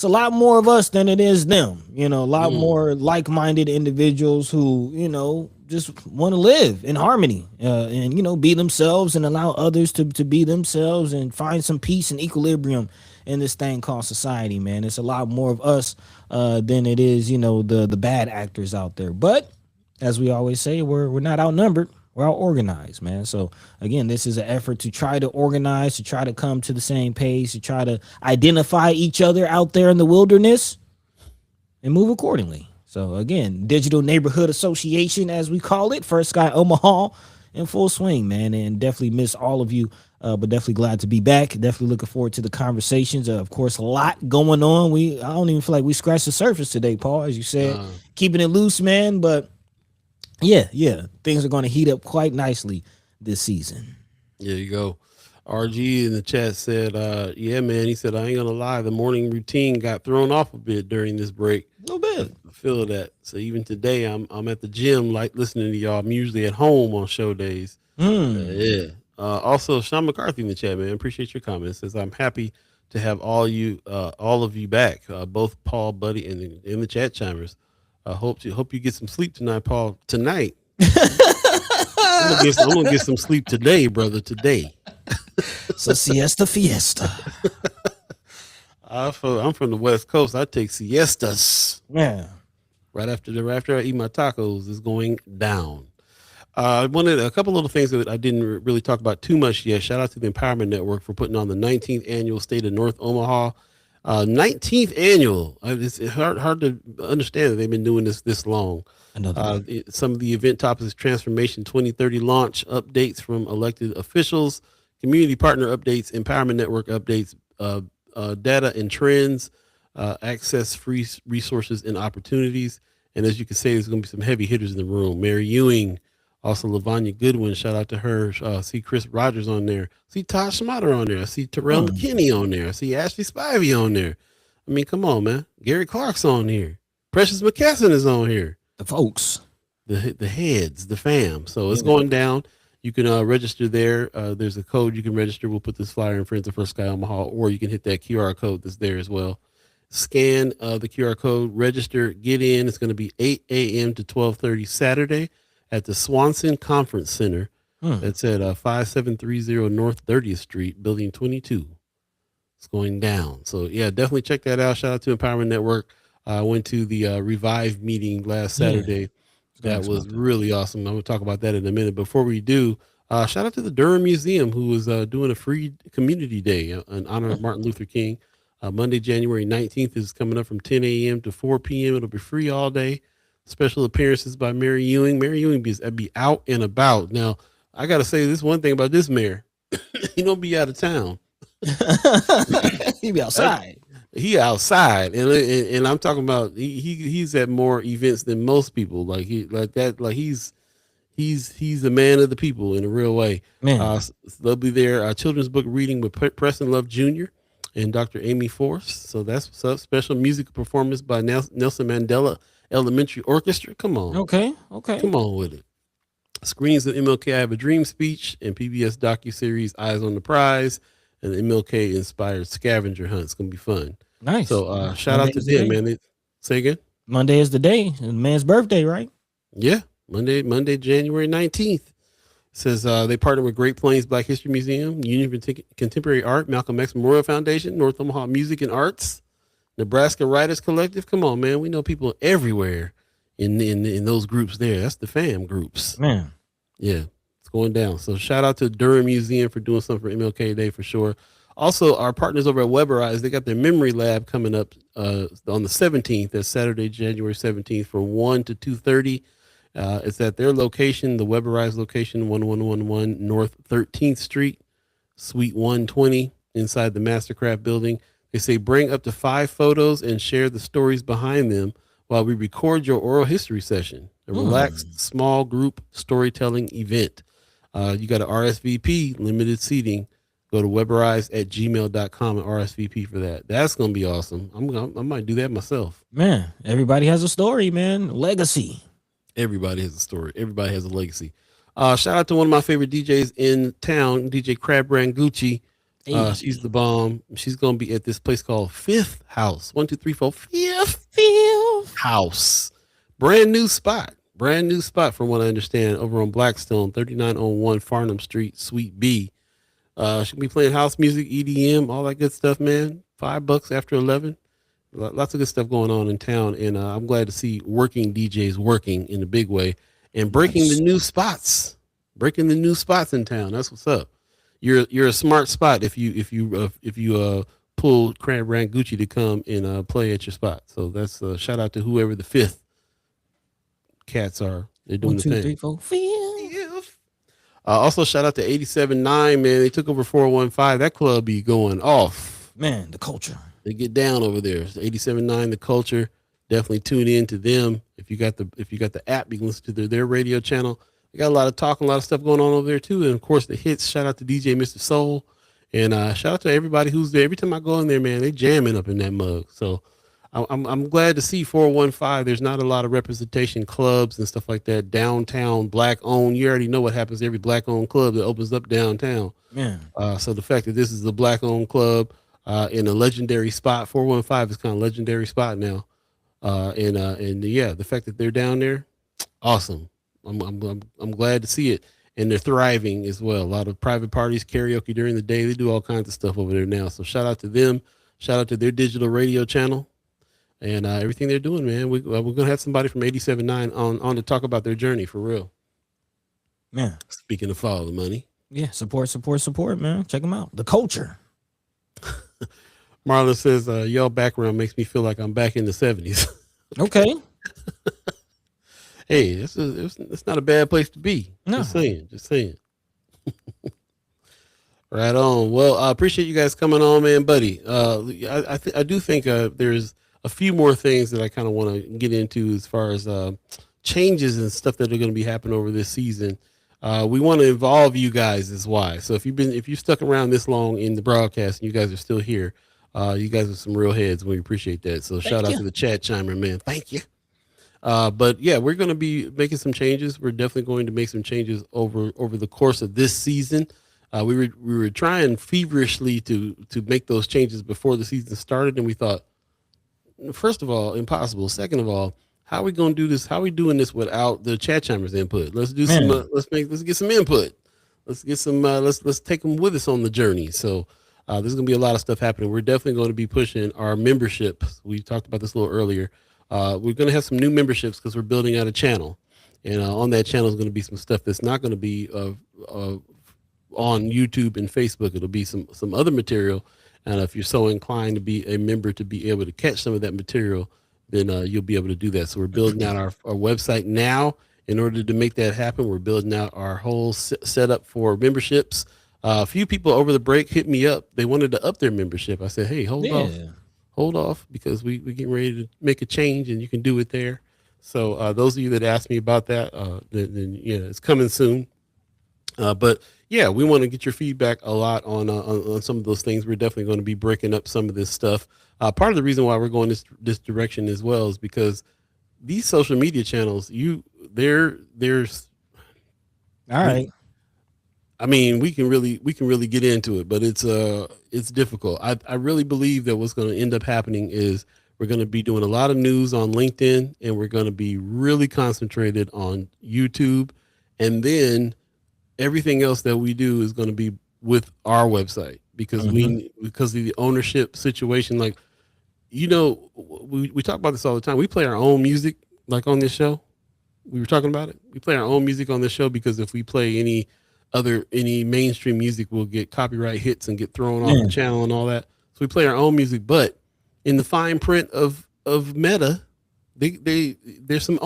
a lot more of us than it is them, a lot more like-minded individuals who, just want to live in harmony and, be themselves and allow others to be themselves and find some peace and equilibrium in this thing called society, man. It's a lot more of us than it is, the bad actors out there. But as we always say, we're not outnumbered. We're all organized, man. So again, this is an effort to try to organize, to try to come to the same page, to try to identify each other out there in the wilderness and move accordingly. So again, Digital Neighborhood Association, as we call it, First Sky Omaha, in full swing, man. And definitely miss all of you, but definitely glad to be back. Definitely looking forward to the conversations. Of course, a lot going on. I don't even feel like we scratched the surface today, Paul, as you said, keeping it loose, man. But yeah, things are going to heat up quite nicely this season. There you go. RG in the chat said, yeah, man, he said, I ain't gonna lie, the morning routine got thrown off a bit during this break. A little bit. I feel that. So even today, I'm at the gym, like listening to y'all. I'm usually at home on show days. Yeah. Also, Sean McCarthy in the chat, man, appreciate your comments. Says I'm happy to have all of you back, both Paul, Buddy, and in the chat chimers. I hope you get some sleep tonight, Paul. Tonight, I'm gonna get some sleep today, brother. Today. So siesta fiesta. I'm from the West Coast. I take siestas. Yeah. Right after I eat my tacos, it's going down. I wanted a couple little things that I didn't really talk about too much yet. Shout out to the Empowerment Network for putting on the 19th annual State of North Omaha. 19th annual. It's hard to understand that they've been doing this long. Some of the event topics: Transformation 2030 launch updates from elected officials, community partner updates, Empowerment Network updates, data and trends, access free resources and opportunities. And as you can say, there's going to be some heavy hitters in the room. Mary Ewing, also Lavanya Goodwin, shout out to her. See Chris Rogers on there. See Todd Schmatter on there. I see Terrell McKinney on there. I see Ashley Spivey on there. I mean, come on, man. Gary Clark's on here. Precious McKesson is on here. The folks. The heads, the fam. So it's going down. You can register there. There's a code you can register. We'll put this flyer in Friends of First Sky Omaha, or you can hit that QR code that's there as well. Scan the QR code, register, get in. It's going to be 8 a.m. to 12:30 Saturday at the Swanson Conference Center. That's at 5730 North 30th Street, Building 22. It's going down. So, yeah, definitely check that out. Shout out to Empowerment Network. I went to the Revive meeting last Saturday. That was really awesome. I'm going to talk about that in a minute. Before we do, shout out to the Durham Museum, who is doing a free community day in honor of Martin Luther King. Monday, January 19th is coming up from 10 a.m. to 4 p.m. It'll be free all day. Special appearances by Mary Ewing. Mary Ewing be out and about. Now, I got to say this one thing about this mayor. He don't be out of town. He be outside. He outside, and I'm talking about he's at more events than most people. He's a man of the people in a real way. They'll be there. Children's book reading with Preston Love Jr. and Dr. Amy Force. So that's what's up. Special music performance by Nelson Mandela Elementary Orchestra. Come on. Okay. Come on with it. Screenings of MLK I Have a Dream speech and PBS docuseries Eyes on the Prize and the MLK inspired scavenger hunt. It's going to be fun. Nice. So shout out to them, man. Say again? Monday is the day. The man's birthday, right? Yeah. Monday, January 19th. Says they partner with Great Plains Black History Museum, Union for Contemporary Art, Malcolm X Memorial Foundation, North Omaha Music and Arts, Nebraska Writers Collective. Come on, man. We know people everywhere in those groups there. That's the fam groups. Man. Yeah, it's going down. So shout out to Durham Museum for doing something for MLK Day for sure. Also, our partners over at Weberize, they got their memory lab coming up on the 17th. That's Saturday, January 17th from 1 to 2:30. It's at their location, the Weberize location, 1111 North 13th Street, Suite 120, inside the Mastercraft building. They say bring up to 5 photos and share the stories behind them while we record your oral history session, a relaxed small group storytelling event. You got an RSVP, limited seating. Go to weberize@gmail.com and RSVP for that. That's going to be awesome. I might do that myself. Man, everybody has a story, man. Legacy. Everybody has a story. Everybody has a legacy. Shout out to one of my favorite DJs in town, DJ Crab Brand Gucci. She's the bomb. She's going to be at this place called Fifth House. 1, 2, 3, 4, Fifth House. Brand new spot from what I understand, over on Blackstone, 3901 Farnham Street, Suite B. She'll be playing house music, EDM, all that good stuff, man. $5 after 11. Lots of good stuff going on in town, and I'm glad to see working DJs working in a big way and breaking the new spots. breaking the new spots in town. That's what's up. You're a smart spot if you pull Crab Rank Gucci to come and play at your spot. So that's shout out to whoever the fifth cats are. They're doing 1, the 2, thing. 3, 4, 5. Also shout out to 87.9, man. They took over 415. That club be going off. Man, the culture. They get down over there. So 87.9, the culture. Definitely tune in to them. If you got the app, you can listen to their radio channel. They got a lot of talk, a lot of stuff going on over there too. And of course the hits. Shout out to DJ Mr. Soul. And shout out to everybody who's there. Every time I go in there, man, they jamming up in that mug. So I'm glad to see 415. There's not a lot of representation clubs and stuff like that. Downtown, black owned. You already know what happens to every black owned club that opens up downtown. Man. So the fact that this is a black owned club in a legendary spot, 415 is kind of legendary spot now. And yeah, the fact that they're down there, awesome. I'm glad to see it. And they're thriving as well. A lot of private parties, karaoke during the day. They do all kinds of stuff over there now. So shout out to them. Shout out to their digital radio channel and everything they're doing, man. We're going to have somebody from 87.9 on to talk about their journey for real. Man. Speaking of follow the money. Yeah, support, man. Check them out. The culture. Marlon says, y'all background makes me feel like I'm back in the 70s. Okay. Hey, it's not a bad place to be. No. Just saying. Right on. Well, I appreciate you guys coming on, man, buddy. I do think there's a few more things that I kind of want to get into as far as changes and stuff that are going to be happening over this season. We want to involve you guys is why. So if you stuck around this long in the broadcast and you guys are still here, you guys are some real heads. We appreciate that. So shout out to the chat chimer, man. Thank you. But yeah, we're going to be making some changes. We're definitely going to make some changes over the course of this season. We were trying feverishly to make those changes before the season started, and we thought, first of all, impossible. Second of all, how are we going to do this? How are we doing this without the chat chimers input? Let's do some. Let's get some input. Let's get some. Let's take them with us on the journey. So there's going to be a lot of stuff happening. We're definitely going to be pushing our memberships. We talked about this a little earlier. We're going to have some new memberships because we're building out a channel, and on that channel is going to be some stuff that's not going to be on YouTube and Facebook. It'll be some other material, and if you're so inclined to be a member to be able to catch some of that material, then you'll be able to do that. So we're building out our website now. In order to make that happen, we're building out our whole setup for memberships. A few people over the break hit me up. They wanted to up their membership. I said, hey, hold off, because we're getting ready to make a change, and you can do it there. So those of you that asked me about that, then yeah, it's coming soon. But yeah, we want to get your feedback a lot on some of those things. We're definitely going to be breaking up some of this stuff. Part of the reason why we're going this direction as well is because these social media channels, there's all right. I mean, we can really get into it, but it's difficult. I really believe that what's going to end up happening is we're going to be doing a lot of news on LinkedIn, and we're going to be really concentrated on YouTube, and then everything else that we do is going to be with our website because because of the ownership situation. Like, we talk about this all the time. We play our own music, like on this show. We were talking about it. We play our own music on this show because if we play any mainstream music, we'll get copyright hits and get thrown off the channel and all that. So we play our own music, but in the fine print of Meta, they got some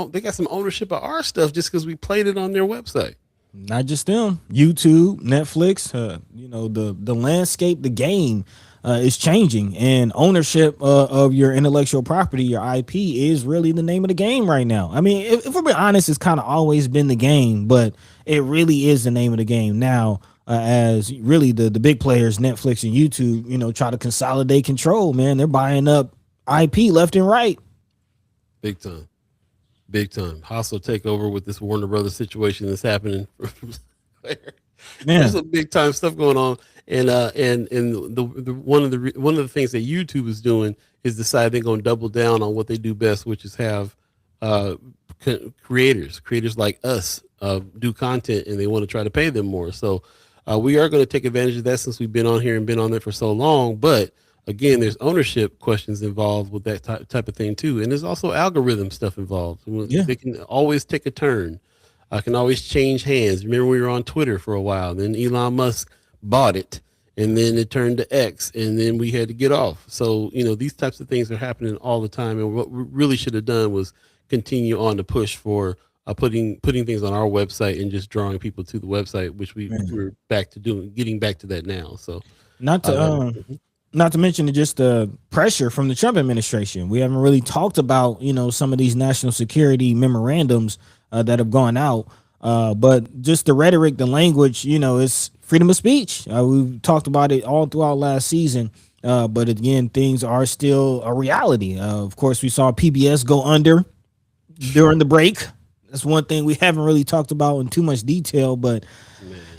ownership of our stuff just because we played it on their website. Not just them, YouTube, Netflix, the landscape, the game is changing, and ownership of your intellectual property, your IP, is really the name of the game right now. I mean, if we're being honest, it's kind of always been the game, but it really is the name of the game now, as really the big players, Netflix and YouTube, try to consolidate control, man. They're buying up IP left and right. Big time. Hostile takeover with this Warner Brothers situation that's happening. There's some big time stuff going on, and one of the things that YouTube is doing is decide they're going to double down on what they do best, which is have creators like us do content, and they want to try to pay them more. So we are going to take advantage of that since we've been on here and been on there for so long, but again, there's ownership questions involved with that type of thing too. And there's also algorithm stuff involved. They can always take a turn. can always change hands. Remember, we were on Twitter for a while, then Elon Musk bought it, and then it turned to X, and then we had to get off. So, these types of things are happening all the time. And what we really should have done was continue on the push for putting things on our website and just drawing people to the website, which we're back to doing, getting back to that now. So Not to not to mention just the pressure from the Trump administration. We haven't really talked about, some of these national security memorandums that have gone out. But just the rhetoric, the language, it's freedom of speech. We've talked about it all throughout last season. But again, things are still a reality. Of course, we saw PBS go under during the break. That's one thing we haven't really talked about in too much detail, but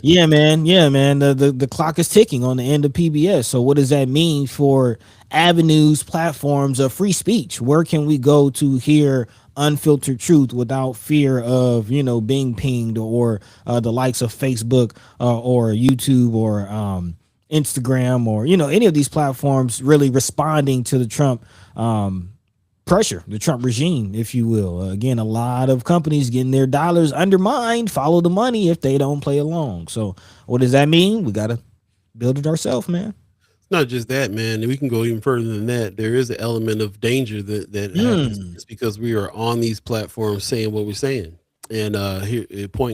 yeah, man. The clock is ticking on the end of PBS. So what does that mean for avenues, platforms of free speech? Where can we go to hear unfiltered truth without fear of, being pinged or the likes of Facebook or YouTube or Instagram or, any of these platforms really responding to the Trump pressure, the Trump regime, if you will. Again, a lot of companies getting their dollars undermined, follow the money if they don't play along. So what does that mean? We got to build it ourselves, man. It's not just that, man. We can go even further than that. There is an element of danger that happens. It's because we are on these platforms saying what we're saying. And here,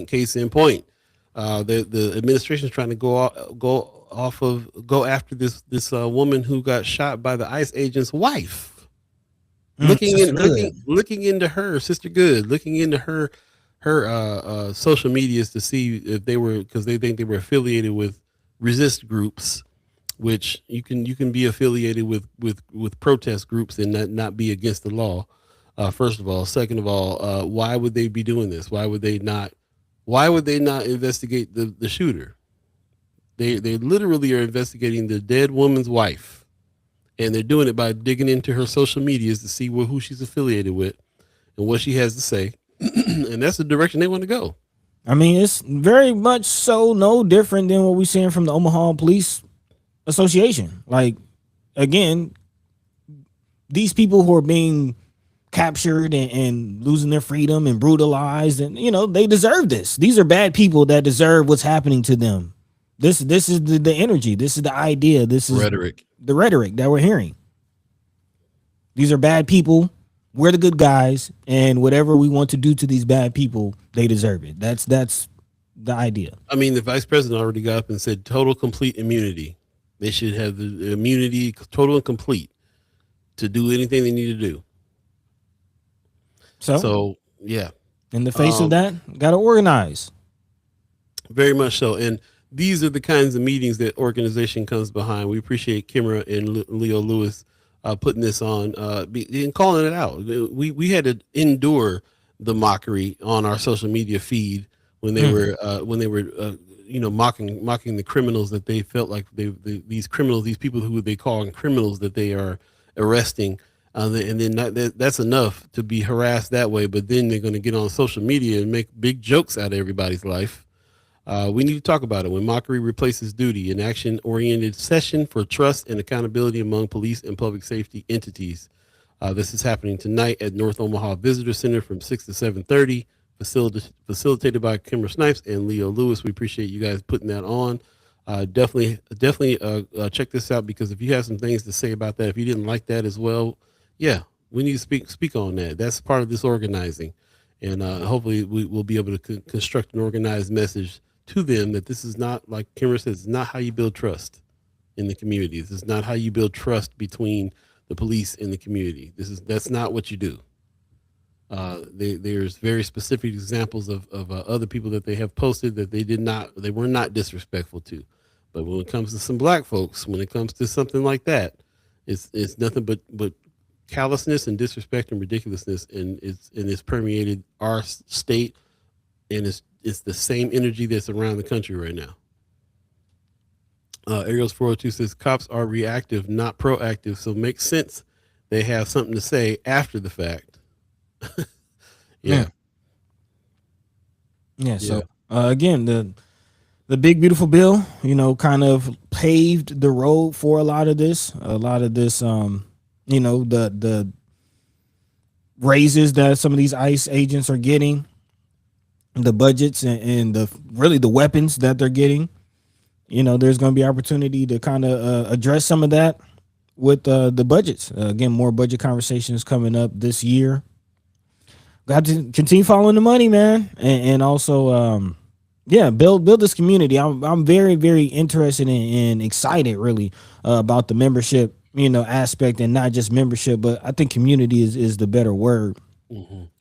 case in point, the administration is trying to go after this woman who got shot by the ICE agent's wife. Looking into her sister Good, looking into her social medias to see if they were, because they think they were affiliated with resist groups, which you can be affiliated with protest groups and not be against the law. First of all, second of all, why would they be doing this? Why would they not investigate the shooter? They literally are investigating the dead woman's wife. And they're doing it by digging into her social medias to see who she's affiliated with and what she has to say. And that's the direction they want to go. I mean, it's very much so no different than what we're seeing from the Omaha Police Association. Like, again, these people who are being captured and losing their freedom and brutalized, and, they deserve this. These are bad people that deserve what's happening to them. This is the energy. This is the idea. This is the rhetoric that we're hearing. These are bad people. We're the good guys, and whatever we want to do to these bad people, they deserve it. That's the idea. I mean, the vice president already got up and said total complete immunity. They should have the immunity total and complete to do anything they need to do. So yeah. In the face of that, got to organize. Very much so. And these are the kinds of meetings that organization comes behind. We appreciate Kimra and Leo Lewis putting this on and calling it out. We had to endure the mockery on our social media feed when they were mocking the criminals that they felt like these people who they call criminals that they are arresting. And then that's enough to be harassed that way. But then they're going to get on social media and make big jokes out of everybody's life. We need to talk about it. When mockery replaces duty, an action-oriented session for trust and accountability among police and public safety entities. This is happening tonight at North Omaha Visitor Center from 6 to 7:30, facilitated by Kimber Snipes and Leo Lewis. We appreciate you guys putting that on. Definitely check this out, because if you have some things to say about that, if you didn't like that as well, yeah, we need to speak on that. That's part of this organizing. And hopefully we will be able to construct an organized message to them that this is not, like Kimber says, it's not how you build trust in the community. This is not how you build trust between the police and the community. That's not what you do. There's very specific examples of other people that they have posted that they were not disrespectful to. But when it comes to some black folks, when it comes to something like that, it's nothing but callousness and disrespect and ridiculousness, and it's permeated our state, and it's the same energy that's around the country right now. Ariel's 402 says cops are reactive, not proactive, so it makes sense they have something to say after the fact. Yeah. So again, the big beautiful bill, kind of paved the road for a lot of this, the raises that some of these ICE agents are getting. the budgets and the really the weapons that they're getting, there's going to be opportunity to kind of address some of that with the budgets. Again, more budget conversations coming up this year. Got to continue following the money, man, and also build this community. I'm very, very interested and excited really about the membership aspect, and not just membership, but I think community is the better word.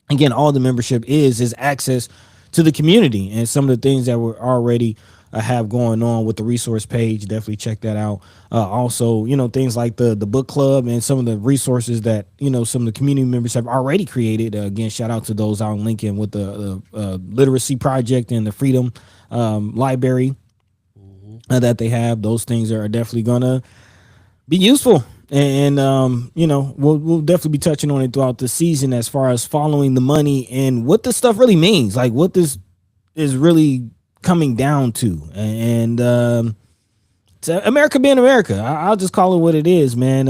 Again, all the membership is access to the community and some of the things that we're already have going on with the resource page. Definitely check that out. Also, things like the book club and some of the resources that some of the community members have already created. Again, shout out to those out in Lincoln with the literacy project and the freedom library that they have. Those things are definitely gonna be useful. And we'll definitely be touching on it throughout the season as far as following the money and what this stuff really means, like what this is really coming down to. And to America being America, I'll just call it what it is, man.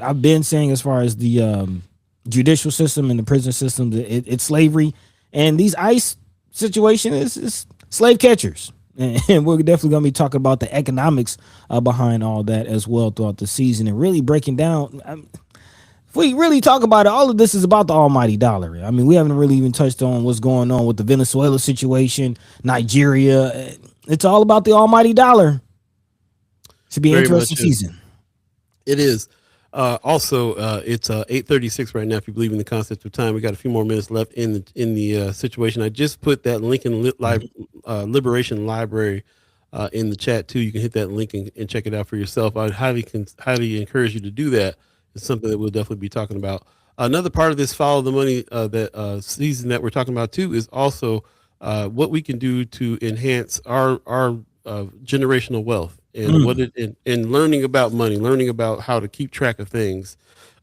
I've been saying, as far as the judicial system and the prison system, it's slavery, and these ICE situation is slave catchers. And we're definitely going to be talking about the economics behind all that as well throughout the season, and really breaking down. If we really talk about it, all of this is about the almighty dollar. I mean, we haven't really even touched on what's going on with the Venezuela situation, Nigeria. It's all about the almighty dollar. Should be an interesting season. It is. Also, it's 8:36 right now. If you believe in the concept of time, we got a few more minutes left in the situation. I just put that Lincoln Liberation Library in the chat too. You can hit that link and check it out for yourself. I'd highly encourage you to do that. It's something that we'll definitely be talking about. Another part of this follow the money that season that we're talking about too is also what we can do to enhance our generational wealth. And learning about money, learning about how to keep track of things.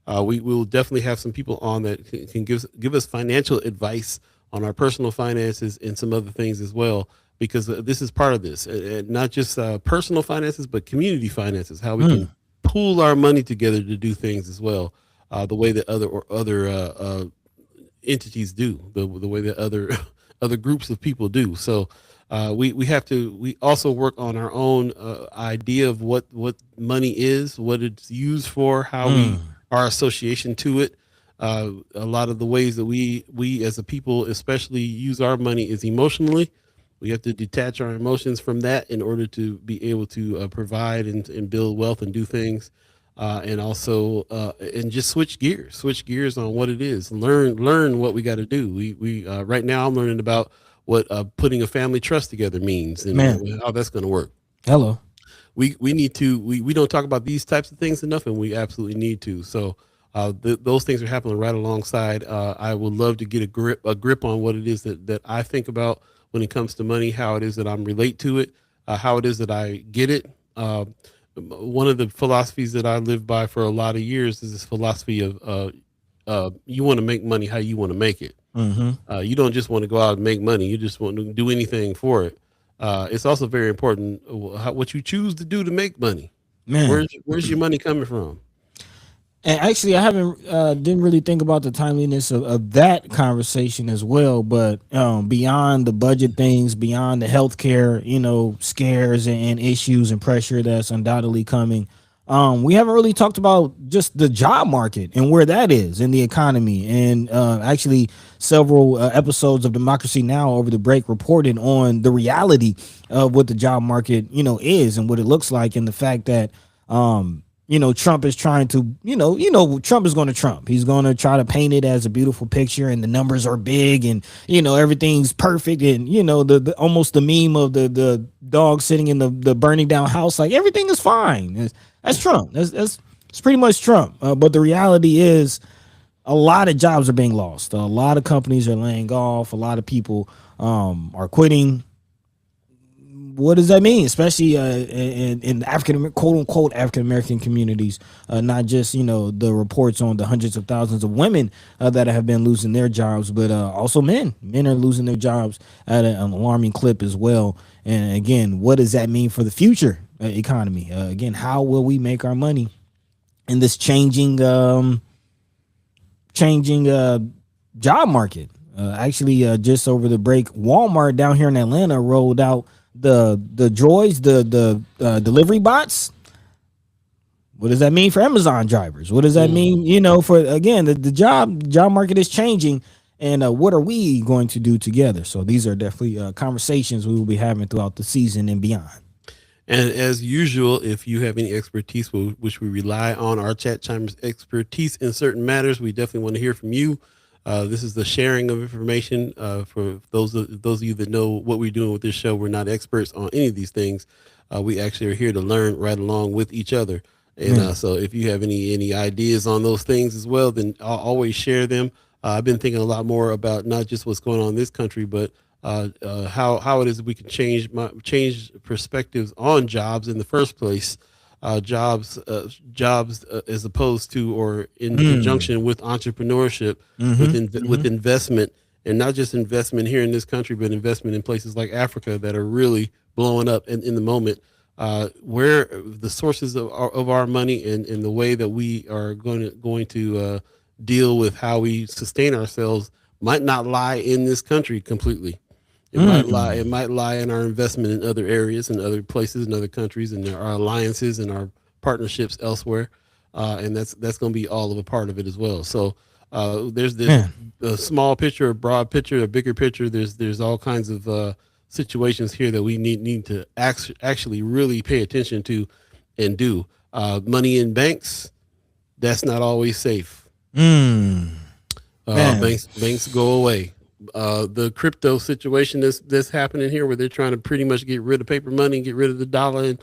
We will definitely have some people on that can give us financial advice on our personal finances and some other things as well, because this is part of this, not just personal finances, but community finances, how we can pool our money together to do things as well, the way that other entities do, the way that other groups of people do. So we also work on our own idea of what money is, what it's used for, how our association to it. A lot of the ways that we as a people especially use our money is emotionally. We have to detach our emotions from that in order to be able to provide and build wealth and do things, and also and just switch gears on what it is. Learn what we got to do. We right now I'm learning about what putting a family trust together means and how that's going to work. Hello. We need to, we don't talk about these types of things enough, and we absolutely need to. So those things are happening right alongside. I would love to get a grip on what it is that I think about when it comes to money, how it is that I'm relate to it, how it is that I get it. One of the philosophies that I lived by for a lot of years is this philosophy of you want to make money how you want to make it. You don't just want to go out and make money. You just want to do anything for it. It's also very important what you choose to do to make money. Man, where's your money coming from? And actually, I haven't didn't really think about the timeliness of that conversation as well. But beyond the budget things, beyond the healthcare, scares and issues and pressure that's undoubtedly coming, we haven't really talked about just the job market and where that is in the economy. And actually, several episodes of Democracy Now! Over the break reported on the reality of what the job market, is and what it looks like, and the fact that Trump is trying to, Trump is going to Trump. He's going to try to paint it as a beautiful picture, and the numbers are big, and everything's perfect, and the almost the meme of the dog sitting in the burning down house, like everything is fine. That's Trump. That's pretty much Trump. But the reality is, a lot of jobs are being lost. A lot of companies are laying off. A lot of people are quitting. What does that mean, especially in quote unquote African American communities? Not just the reports on the hundreds of thousands of women that have been losing their jobs, but also men. Men are losing their jobs at an alarming clip as well. And again, what does that mean for the future economy? Again, how will we make our money in this changing job market? Actually, just over the break, Walmart down here in Atlanta rolled out the droids, the delivery bots. What does that mean for Amazon drivers? What does that mean? For again, the job market is changing, and what are we going to do together? So these are definitely conversations we will be having throughout the season and beyond. And as usual, if you have any expertise, which we rely on our chat chimers' expertise in certain matters, we definitely want to hear from you. This is the sharing of information for those of you that know what we're doing with this show. We're not experts on any of these things. We actually are here to learn right along with each other. And so if you have any ideas on those things as well, then I'll always share them. I've been thinking a lot more about not just what's going on in this country, but how it is we can change perspectives on jobs in the first place, jobs as opposed to or in conjunction with entrepreneurship, with investment, and not just investment here in this country, but investment in places like Africa that are really blowing up in the moment. Where the sources of our money and the way that we are going to deal with how we sustain ourselves might not lie in this country completely. It might lie in our investment in other areas and other places and other countries and our alliances and our partnerships elsewhere. And that's going to be all of a part of it as well. So there's this a small picture, a broad picture, a bigger picture. There's all kinds of situations here that we need to actually really pay attention to and do. Money in banks, that's not always safe. Banks go away. The crypto situation that's happening here, where they're trying to pretty much get rid of paper money and get rid of the dollar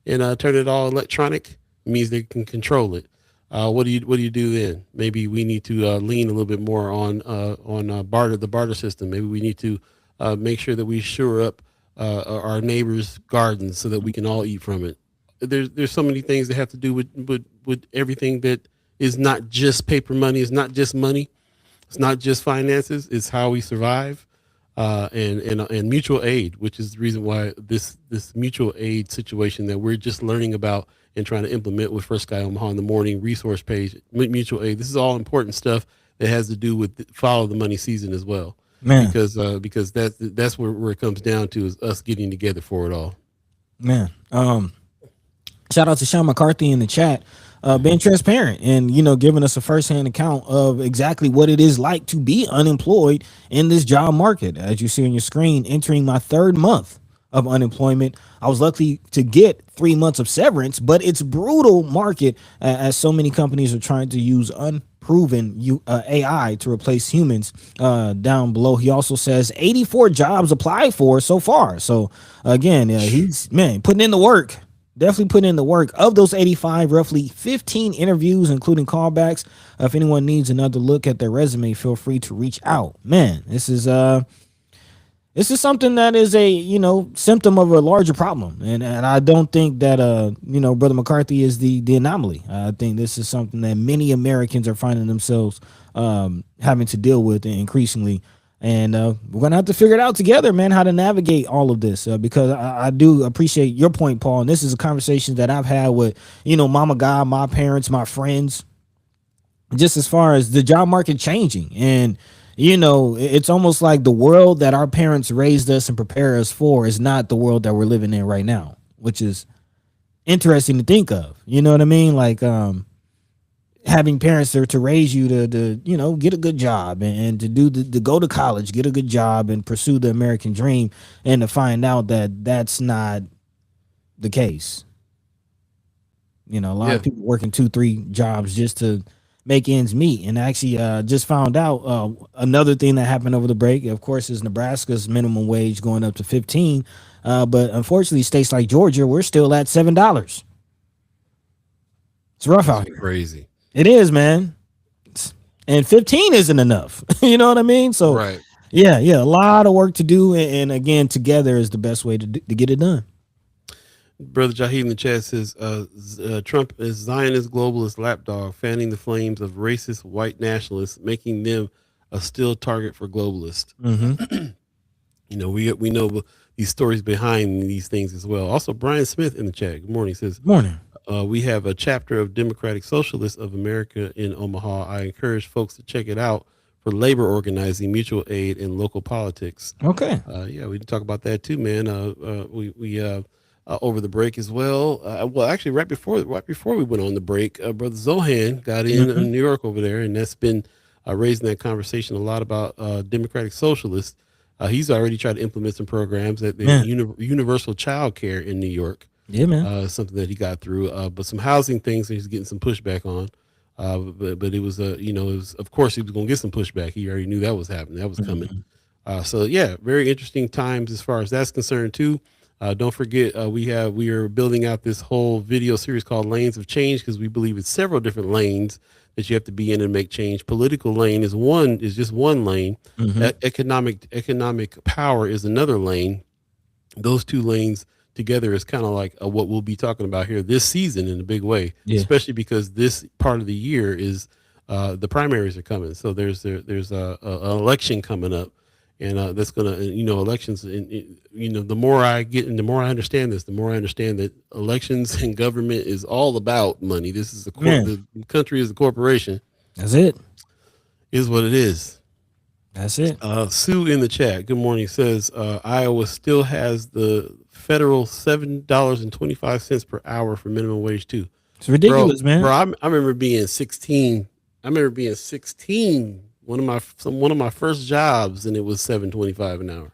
and turn it all electronic, means they can control it. What do you do then? Maybe we need to lean a little bit more on the barter system. Maybe we need to make sure that we shore up our neighbors' gardens so that we can all eat from it. There's so many things that have to do with everything that is not just paper money. It's not just money. It's not just finances. It's how we survive, and mutual aid, which is the reason why this mutual aid situation that we're just learning about and trying to implement with First Sky Omaha in the morning resource page, mutual aid. This is all important stuff that has to do with follow the money season as well. Man. Because that's where it comes down to, is us getting together for it all. Man, shout out to Sean McCarthy in the chat, being transparent and giving us a firsthand account of exactly what it is like to be unemployed in this job market. As you see on your screen, entering my third month of unemployment. I was lucky to get 3 months of severance, but it's brutal market as so many companies are trying to use unproven AI to replace humans. Down below, he also says 84 jobs applied for so far. So again, he's putting in the work. Definitely putting in the work. Of those 85, roughly 15 interviews, including callbacks. If anyone needs another look at their resume, feel free to reach out. Man, this is something that is a symptom of a larger problem, and I don't think that Brother McCarthy is the anomaly. I think this is something that many Americans are finding themselves having to deal with increasingly, and we're gonna have to figure it out together, man, how to navigate all of this. Because I do appreciate your point, Paul, and this is a conversation that I've had with Mama God, my parents, my friends, just as far as the job market changing. And it's almost like the world that our parents raised us and prepare us for is not the world that we're living in right now, which is interesting to think of. You know what I mean? Like having parents there to raise you to get a good job and to go to college, get a good job and pursue the American dream, and to find out that that's not the case. A lot of people working 2-3 jobs just to make ends meet. And actually just found out another thing that happened over the break, of course, is Nebraska's minimum wage going up to 15, but unfortunately states like Georgia, we're still at $7. It's rough out here. Crazy. It is, man. And 15 isn't enough. You know what I mean? So right. Yeah, a lot of work to do, and again, together is the best way to get it done. Brother Jahid in the chat says, Trump is Zionist globalist lapdog, fanning the flames of racist white nationalists, making them a still target for globalists. We know these stories behind these things as well. Also, Brian Smith in the chat, good morning, says, good morning. We have a chapter of Democratic Socialists of America in Omaha. I encourage folks to check it out. for labor organizing, mutual aid, and local politics. Okay. Yeah, we can talk about that too, man. We over the break as well. Well, actually, right before we went on the break, Brother Zohan got in New York over there, and that's been raising that conversation a lot about democratic socialists. He's already tried to implement some programs that the Man. universal child care in New York. Yeah, man. Something that he got through, but some housing things that he's getting some pushback on. But it was of course he was going to get some pushback. He already knew that was happening. That was coming. So yeah, very interesting times as far as that's concerned too. Don't forget, we are building out this whole video series called Lanes of Change, because we believe it's several different lanes that you have to be in and make change. Political lane is just one lane. Economic power is another lane. Those two lanes together is kind of like what we'll be talking about here this season in a big way, especially because this part of the year is the primaries are coming. So there's an election coming up, and that's gonna, elections. The more I get and the more I understand this, the more I understand that elections and government is all about money. This is the country is the corporation. That's it. Is what it is. That's it. Sue in the chat, good morning, says Iowa still has the federal $7.25 per hour for minimum wage too. It's ridiculous, man. Bro, I remember being 16. One of my first jobs, and it was $7.25 an hour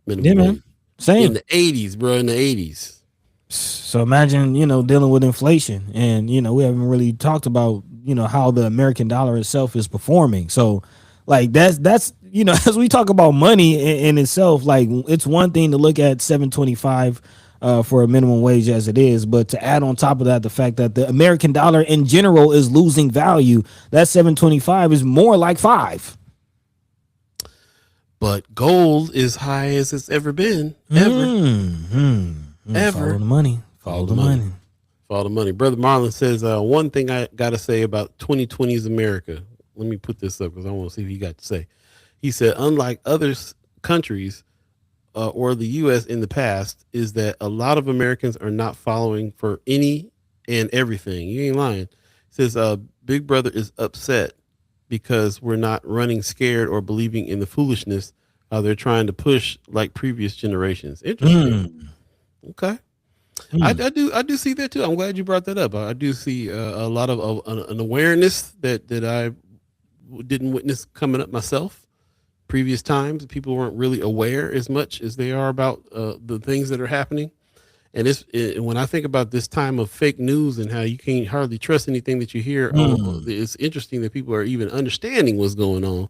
minimum wage. Same in the 80s, bro. In the 80s. So imagine, dealing with inflation, and we haven't really talked about how the American dollar itself is performing. So like that's as we talk about money in itself, like it's one thing to look at $7.25 for a minimum wage as it is, but to add on top of that the fact that the American dollar in general is losing value, that $7.25 is more like $5. But gold is high as it's ever been, ever. Follow the money. Follow the money. Follow the money. Brother Marlon says, one thing I got to say about 2020's America. Let me put this up because I want to see what he got to say. He said, unlike other countries or the U.S. in the past, is that a lot of Americans are not following for any and everything. You ain't lying. He says, Big Brother is upset because we're not running scared or believing in the foolishness they're trying to push like previous generations. Interesting. Okay. I do see that too. I'm glad you brought that up. I do see a lot of an awareness that I didn't witness coming up myself. Previous times, people weren't really aware as much as they are about the things that are happening. And when I think about this time of fake news and how you can't hardly trust anything that you hear, it's interesting that people are even understanding what's going on.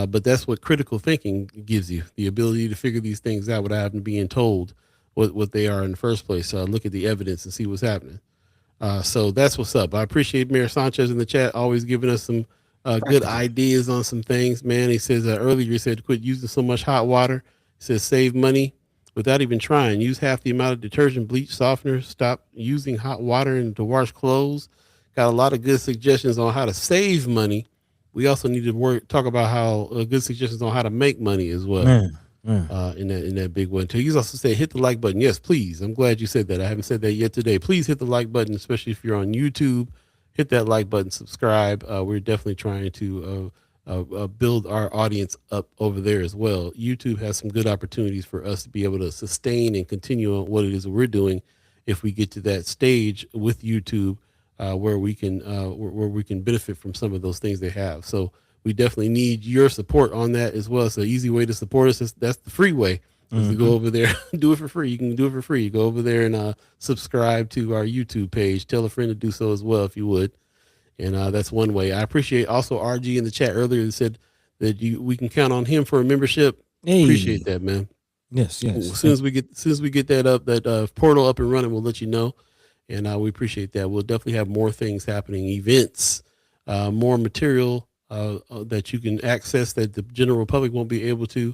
But that's what critical thinking gives you, the ability to figure these things out without having being told what they are in the first place. Look at the evidence and see what's happening. So that's what's up. I appreciate Mayor Sanchez in the chat, always giving us some good ideas on some things, man. He says earlier, he said, quit using so much hot water. He says, save money without even trying. Use half the amount of detergent, bleach, softener. Stop using hot water to wash clothes. Got a lot of good suggestions on how to save money. We also need to talk about how good suggestions on how to make money as well. In that big one too. He's also said, hit the like button. Yes, please. I'm glad you said that. I haven't said that yet today. Please hit the like button, especially if you're on YouTube. Hit that like button, subscribe. We're definitely trying to build our audience up over there as well. YouTube has some good opportunities for us to be able to sustain and continue on what it is that we're doing if we get to that stage with YouTube where we can benefit from some of those things they have. So we definitely need your support on that as well. It's an easy way to support us. That's the free way. Is to go over there, do it for free. You can do it for free. Go over there and subscribe to our YouTube page. Tell a friend to do so as well if you would. And that's one way. I appreciate also RG in the chat earlier that said that we can count on him for a membership. Hey. Appreciate that, man. Yes. As soon as we get that portal up and running, we'll let you know. And we appreciate that. We'll definitely have more things happening, events, more material that you can access that the general public won't be able to.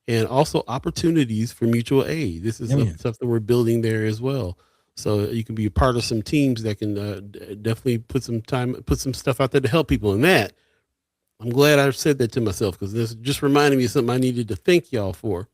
And also opportunities for mutual aid. This is something we're building there as well. So you can be a part of some teams that can definitely put some stuff out there to help people. And that, I'm glad I said that to myself because this just reminded me of something I needed to thank y'all for.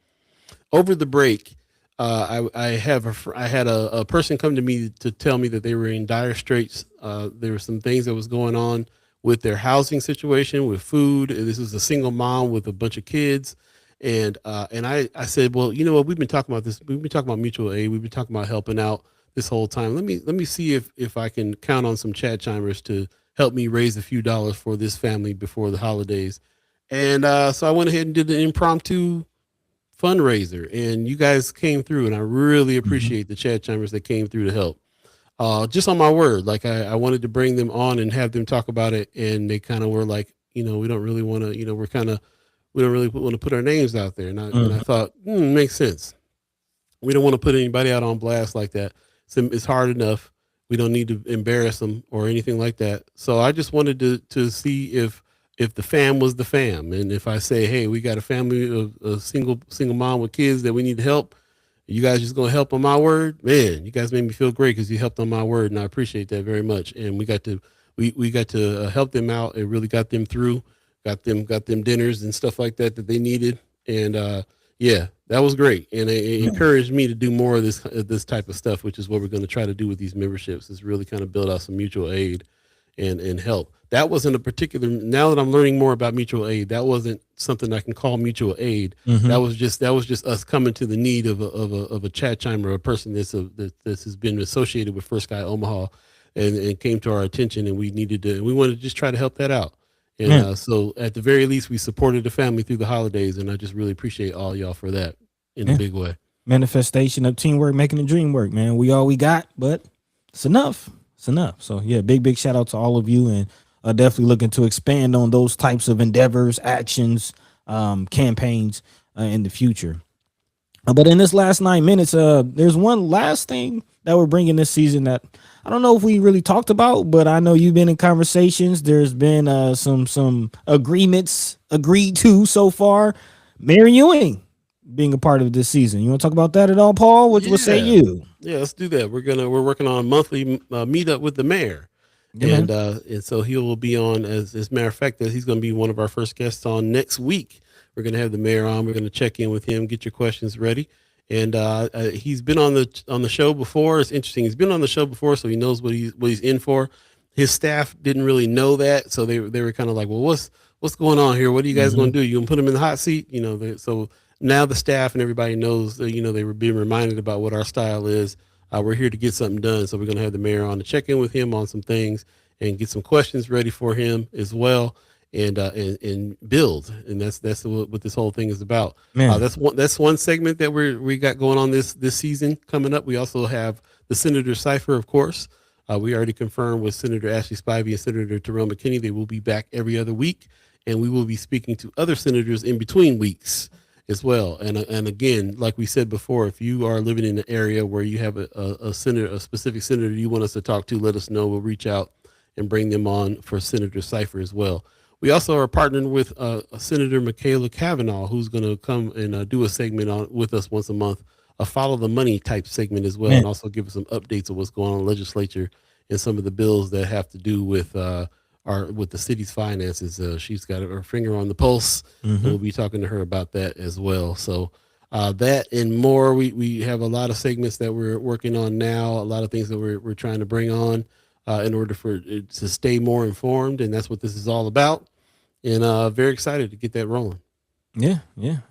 Over the break, I had a person come to me to tell me that they were in dire straits. There were some things that was going on with their housing situation, with food. This is a single mom with a bunch of kids. And I said, well, you know what? We've been talking about this. We've been talking about mutual aid. We've been talking about helping out this whole time. Let me see if I can count on some Chad Chimers to help me raise a few dollars for this family before the holidays. And so I went ahead and did the impromptu fundraiser, and you guys came through, and I really appreciate the Chad Chimers that came through to help. Just on my word, like I wanted to bring them on and have them talk about it, and they kind of were like, we don't really want to, we don't really want to put our names out there. And I thought, makes sense. We don't want to put anybody out on blast like that. So it's hard enough. We don't need to embarrass them or anything like that. So I just wanted to see if the fam was the fam. And if I say, hey, we got a family of a single mom with kids that we need to help, you guys just going to help on my word? Man, you guys made me feel great because you helped on my word, and I appreciate that very much. And we got to help them out. It really got them through, got them dinners and stuff like that they needed. And yeah, that was great. And it encouraged me to do more of this type of stuff, which is what we're going to try to do with these memberships, is really kind of build out some mutual aid and help. That wasn't a particular, now that I'm learning more about mutual aid, that wasn't something I can call mutual aid. That was just us coming to the need of a Chad Chimer, a person that has been associated with First Sky Omaha and came to our attention, and we wanted to just try to help that out. And so at the very least, we supported the family through the holidays, and I just really appreciate all y'all for that in a big way. Manifestation of teamwork, making the dream work, man. We all we got, but it's enough. It's enough. So yeah, big shout out to all of you, and definitely looking to expand on those types of endeavors, actions, campaigns in the future. But in this last 9 minutes, there's one last thing that we're bringing this season that I don't know if we really talked about, but I know you've been in conversations. There's been some agreements agreed to so far. Mary Ewing being a part of this season. You want to talk about that at all, Paul? What say you? Yeah, let's do that. We're working on a monthly meetup with the mayor. Yeah. And so he will be on, as a matter of fact, that he's going to be one of our first guests on next week. We're going to have the mayor on. We're going to check in with him, get your questions ready. And he's been on the show before. It's interesting. He's been on the show before, so he knows what he's in for. His staff didn't really know that, so they were kind of like, well, what's going on here? What are you guys going to do? You going to put him in the hot seat? So now the staff and everybody knows that, they were being reminded about what our style is. We're here to get something done. So we're going to have the mayor on to check in with him on some things and get some questions ready for him as well, and build. And that's what this whole thing is about. That's one segment that we got going on this season coming up. We also have the Senator Cipher, of course. We already confirmed with Senator Ashley Spivey and Senator Terrell McKinney. They will be back every other week, and we will be speaking to other senators in between weeks as well. And again, like we said before, if you are living in an area where you have a specific senator you want us to talk to, let us know. We'll reach out and bring them on for Senator Cipher as well. We also are partnering with Senator Michaela Cavanaugh, who's going to come and do a segment with us once a month, a follow the money type segment as well, and also give us some updates of what's going on in the legislature and some of the bills that have to do with with the city's finances. She's got her finger on the pulse, and we'll be talking to her about that as well. So that and more, we have a lot of segments that we're working on now, a lot of things that we're trying to bring on in order for it to stay more informed, and that's what this is all about. And very excited to get that rolling. Yeah,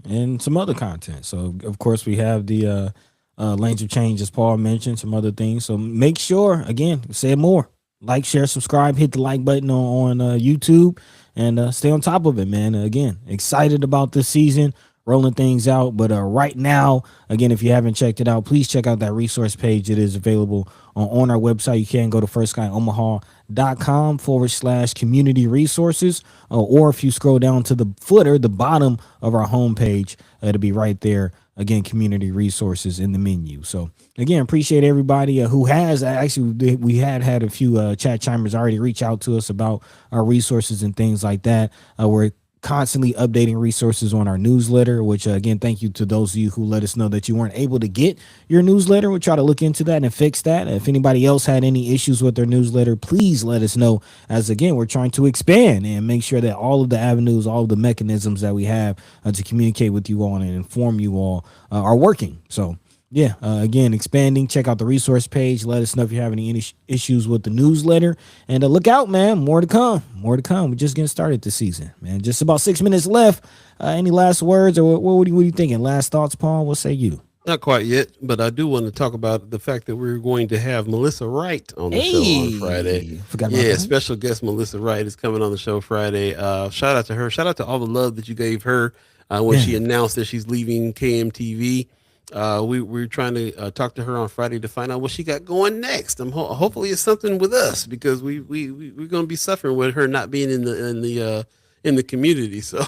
and some other content. So of course we have the lanes of change, as Paul mentioned, some other things. So make sure, again, say more. Like, share, subscribe, hit the like button on YouTube, and stay on top of it, man. Again, excited about this season, rolling things out. But right now, again, if you haven't checked it out, please check out that resource page. It is available on our website. You can go to firstsky.omaha.com/community resources, or if you scroll down to the footer, the bottom of our homepage, it'll be right there. Again, community resources in the menu. So again, appreciate everybody who has actually, we had a few chat chimers already reach out to us about our resources and things like that. We're constantly updating resources on our newsletter, which again, thank you to those of you who let us know that you weren't able to get your newsletter. We'll try to look into that and fix that. If anybody else had any issues with their newsletter, please let us know, as again, we're trying to expand and make sure that all of the avenues, all of the mechanisms that we have to communicate with you all and inform you all are working. So Yeah. Again, expanding. Check out the resource page. Let us know if you have any issues with the newsletter. And look out, man. More to come. More to come. We're just getting started this season, man. Just about 6 minutes left. Any last words, or what are you thinking? Last thoughts, Paul? What say you? Not quite yet, but I do want to talk about the fact that we're going to have Melissa Wright on the show on Friday. Forgot about Yeah, that. special guest Melissa Wright is coming on the show Friday. Shout out to her. Shout out to all the love that you gave her when she announced that she's leaving KMTV. We're trying to talk to her on Friday to find out what she got going next. Hopefully it's something with us, because we're going to be suffering with her not being in the community. So.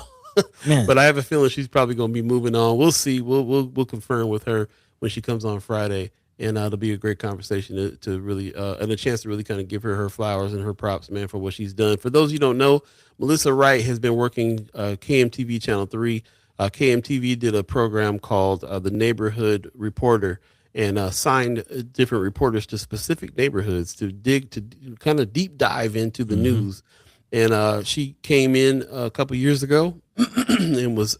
Man. But I have a feeling she's probably going to be moving on. We'll see. We'll confirm with her when she comes on Friday, and it'll be a great conversation to really and a chance to really kind of give her flowers and her props, man, for what she's done. For those you don't know, Melissa Wright has been working KMTV Channel 3. KMTV did a program called The Neighborhood Reporter, and signed different reporters to specific neighborhoods to kind of deep dive into the news. And she came in a couple years ago and was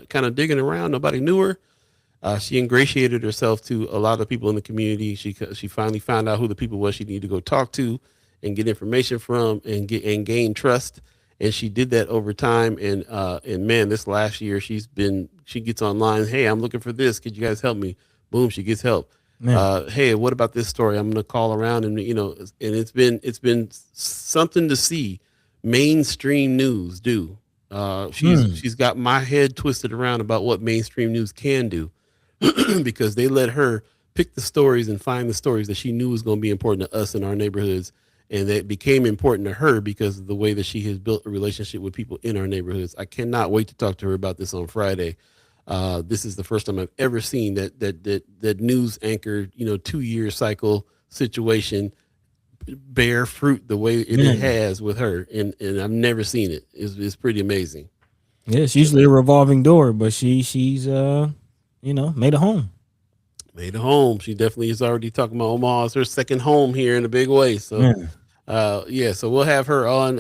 kind of digging around. Nobody knew her. She ingratiated herself to a lot of people in the community. She finally found out who the people was she needed to go talk to and get information from and gain trust. And she did that over time. And man, this last year she gets online. Hey, I'm looking for this. Could you guys help me? Boom, she gets help. Hey, what about this story? I'm going to call around, and and it's been something to see mainstream news do. She's got my head twisted around about what mainstream news can do, because they let her pick the stories and find the stories that she knew was going to be important to us in our neighborhoods, and that became important to her because of the way that she has built a relationship with people in our neighborhoods. I cannot wait to talk to her about this on Friday. This is the first time I've ever seen that news anchor 2-year cycle situation bear fruit the way it has with her, and I've never seen it. It's pretty amazing. Yeah, it's usually a revolving door, but she's made a home. Made a home. She definitely is already talking about Omaha as her second home here in a big way. So so we'll have her on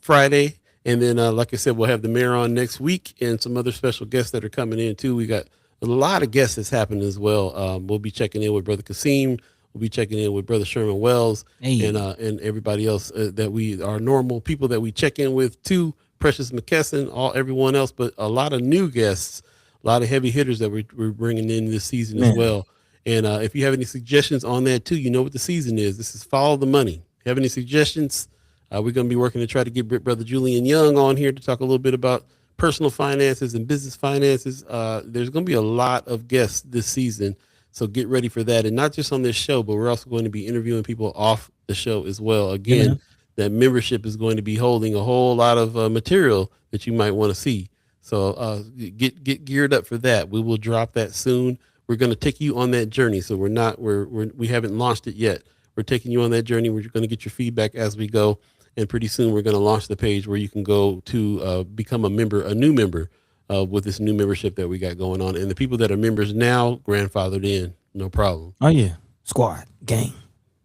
Friday, and then like I said, we'll have the mayor on next week and some other special guests that are coming in too. We got a lot of guests that's happening as well. We'll be checking in with Brother Kasim. We'll be checking in with Brother Sherman Wells and everybody else that we are normal people that we check in with too. Precious McKesson, everyone else, but a lot of new guests, a lot of heavy hitters that we're bringing in this season as well. And if you have any suggestions on that too, you know what the season is. This is Follow the Money. Have any suggestions? We're going to be working to try to get Brother Julian Young on here to talk a little bit about personal finances and business finances. There's going to be a lot of guests this season. So get ready for that. And not just on this show, but we're also going to be interviewing people off the show as well. Again, that membership is going to be holding a whole lot of material that you might want to see. So get geared up for that. We will drop that soon. We're going to take you on that journey. So we haven't launched it yet. We're taking you on that journey. We're going to get your feedback as we go. And pretty soon we're going to launch the page where you can go to become a new member with this new membership that we got going on. And the people that are members now, grandfathered in, no problem. Oh yeah, squad, gang,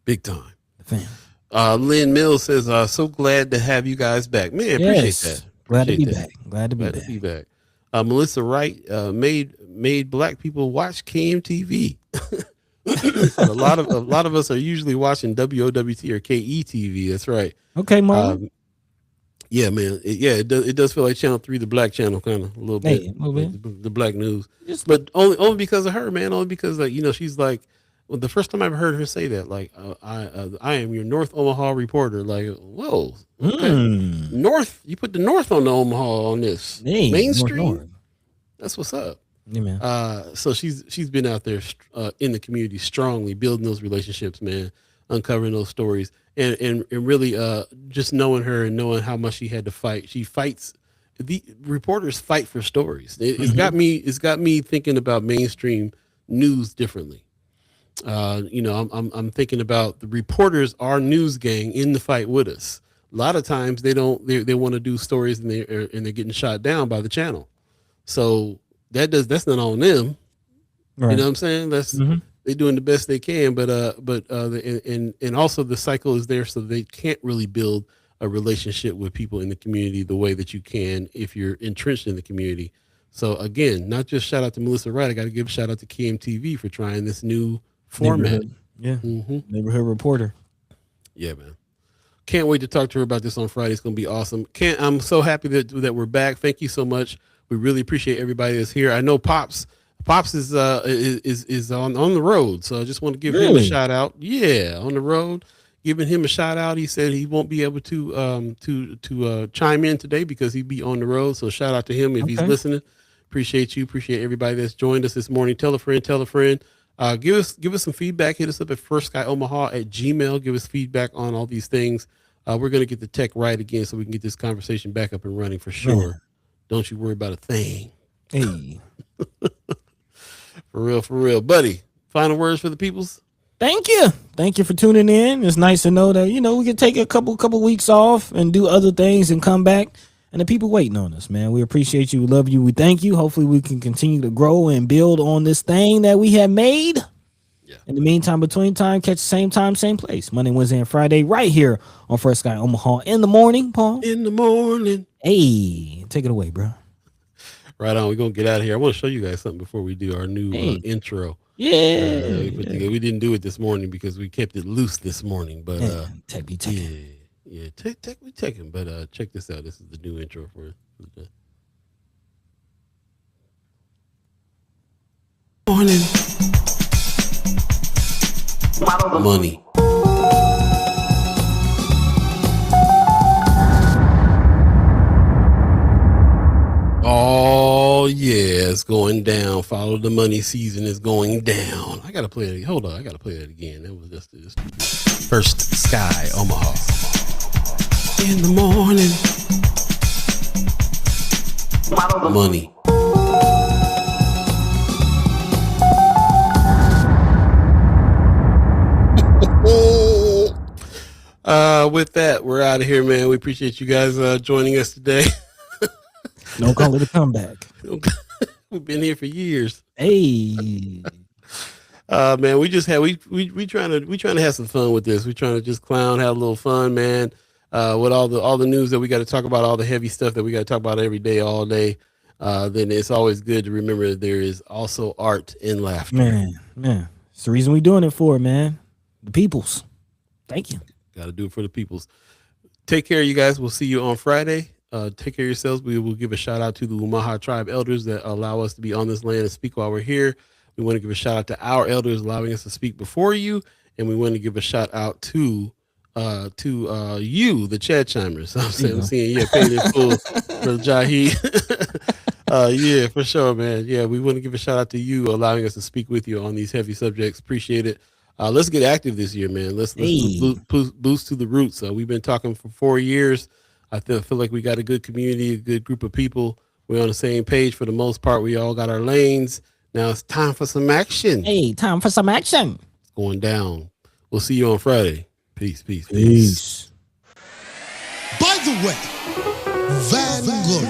big time. The fam. Lynn Mills says, so glad to have you guys back. Man, appreciate that. Glad to be back. Glad to be back. Melissa Wright made black people watch KMTV. A lot of us are usually watching WOWT or KETV. That's right. Okay, Marlon. Yeah, man. It does feel like Channel 3, the black channel, kind of a little bit. The black news, but only because of her, man. Only because she's like, the first time I've heard her say that, like, I am your North Omaha reporter. Like, whoa, okay. North. You put the North on the Omaha on this mainstream. North. That's what's up. Yeah, man. So she's been out there in the community strongly building those relationships, man, uncovering those stories, and really just knowing her and knowing how much she had to fight. She fights. The reporters fight for stories. It's got me thinking about mainstream news differently. I'm thinking about the reporters, our news gang, in the fight with us. A lot of times they want to do stories and they're getting shot down by the channel. So that's not on them. Right. You know what I'm saying? That's they're doing the best they can, but also the cycle is there, so they can't really build a relationship with people in the community the way that you can if you're entrenched in the community. So again, not just shout out to Melissa Wright. I got to give a shout out to KMTV for trying this new format. Neighborhood reporter. Yeah, man. Can't wait to talk to her about this on Friday. It's going to be awesome. I'm so happy that we're back. Thank you so much. We really appreciate everybody that's here. I know Pops is on the road, so I just want to give him a shout out. Yeah, on the road, giving him a shout out. He said he won't be able to chime in today because he'd be on the road. So shout out to him if he's listening. Appreciate you. Appreciate everybody that's joined us this morning. Tell a friend. Tell a friend. Give us some feedback. Hit us up at firstskyOmaha@gmail.com. Give us feedback on all these things. We're going to get the tech right again so we can get this conversation back up and running for sure. Man. Don't you worry about a thing. Hey. For real. Buddy, final words for the peoples? Thank you for tuning in. It's nice to know that, we can take a couple weeks off and do other things and come back. And the people waiting on us, man. We appreciate you. We love you. We thank you. Hopefully we can continue to grow and build on this thing that we have made. Yeah. In the meantime, between time, catch the same time, same place. Monday, Wednesday, and Friday right here on First Sky Omaha in the morning, Paul. In the morning. Hey, take it away, bro. Right on. We're going to get out of here. I want to show you guys something before we do our new intro. Yeah. We didn't do it this morning because we kept it loose this morning. But yeah, we take him. But check this out. This is the new intro for the morning. Money. Oh yeah, it's going down. Follow the money season is going down. I gotta play it. Hold on, I gotta play that again. That was just this. First Sky Omaha. In the morning. Money. With that, we're out of here, man. We appreciate you guys joining us today. Don't call it a comeback. We've been here for years. Hey. Man, we trying to have some fun with this. We trying to just clown, have a little fun, man. With all the news that we got to talk about, all the heavy stuff that we got to talk about every day, all day. Then it's always good to remember that there is also art in laughter. Man, it's the reason we're doing it for, man. The peoples. Thank you. Got to do it for the peoples. Take care, you guys. We'll see you on Friday. Take care of yourselves. We will give a shout out to the Omaha tribe elders that allow us to be on this land and speak while we're here. We want to give a shout out to our elders allowing us to speak before you, and we want to give a shout out to you, the Chad Chimers. I'm seeing paid in full for Jahi. Yeah, for sure, man. Yeah, we want to give a shout out to you allowing us to speak with you on these heavy subjects. Appreciate it. Let's get active this year, man. Let's boost to the roots. We've been talking for 4 years. I feel like we got a good community, a good group of people. We're on the same page for the most part. We all got our lanes. Now it's time for some action. Hey, time for some action. It's going down. We'll see you on Friday. Peace. By the way, Vanguard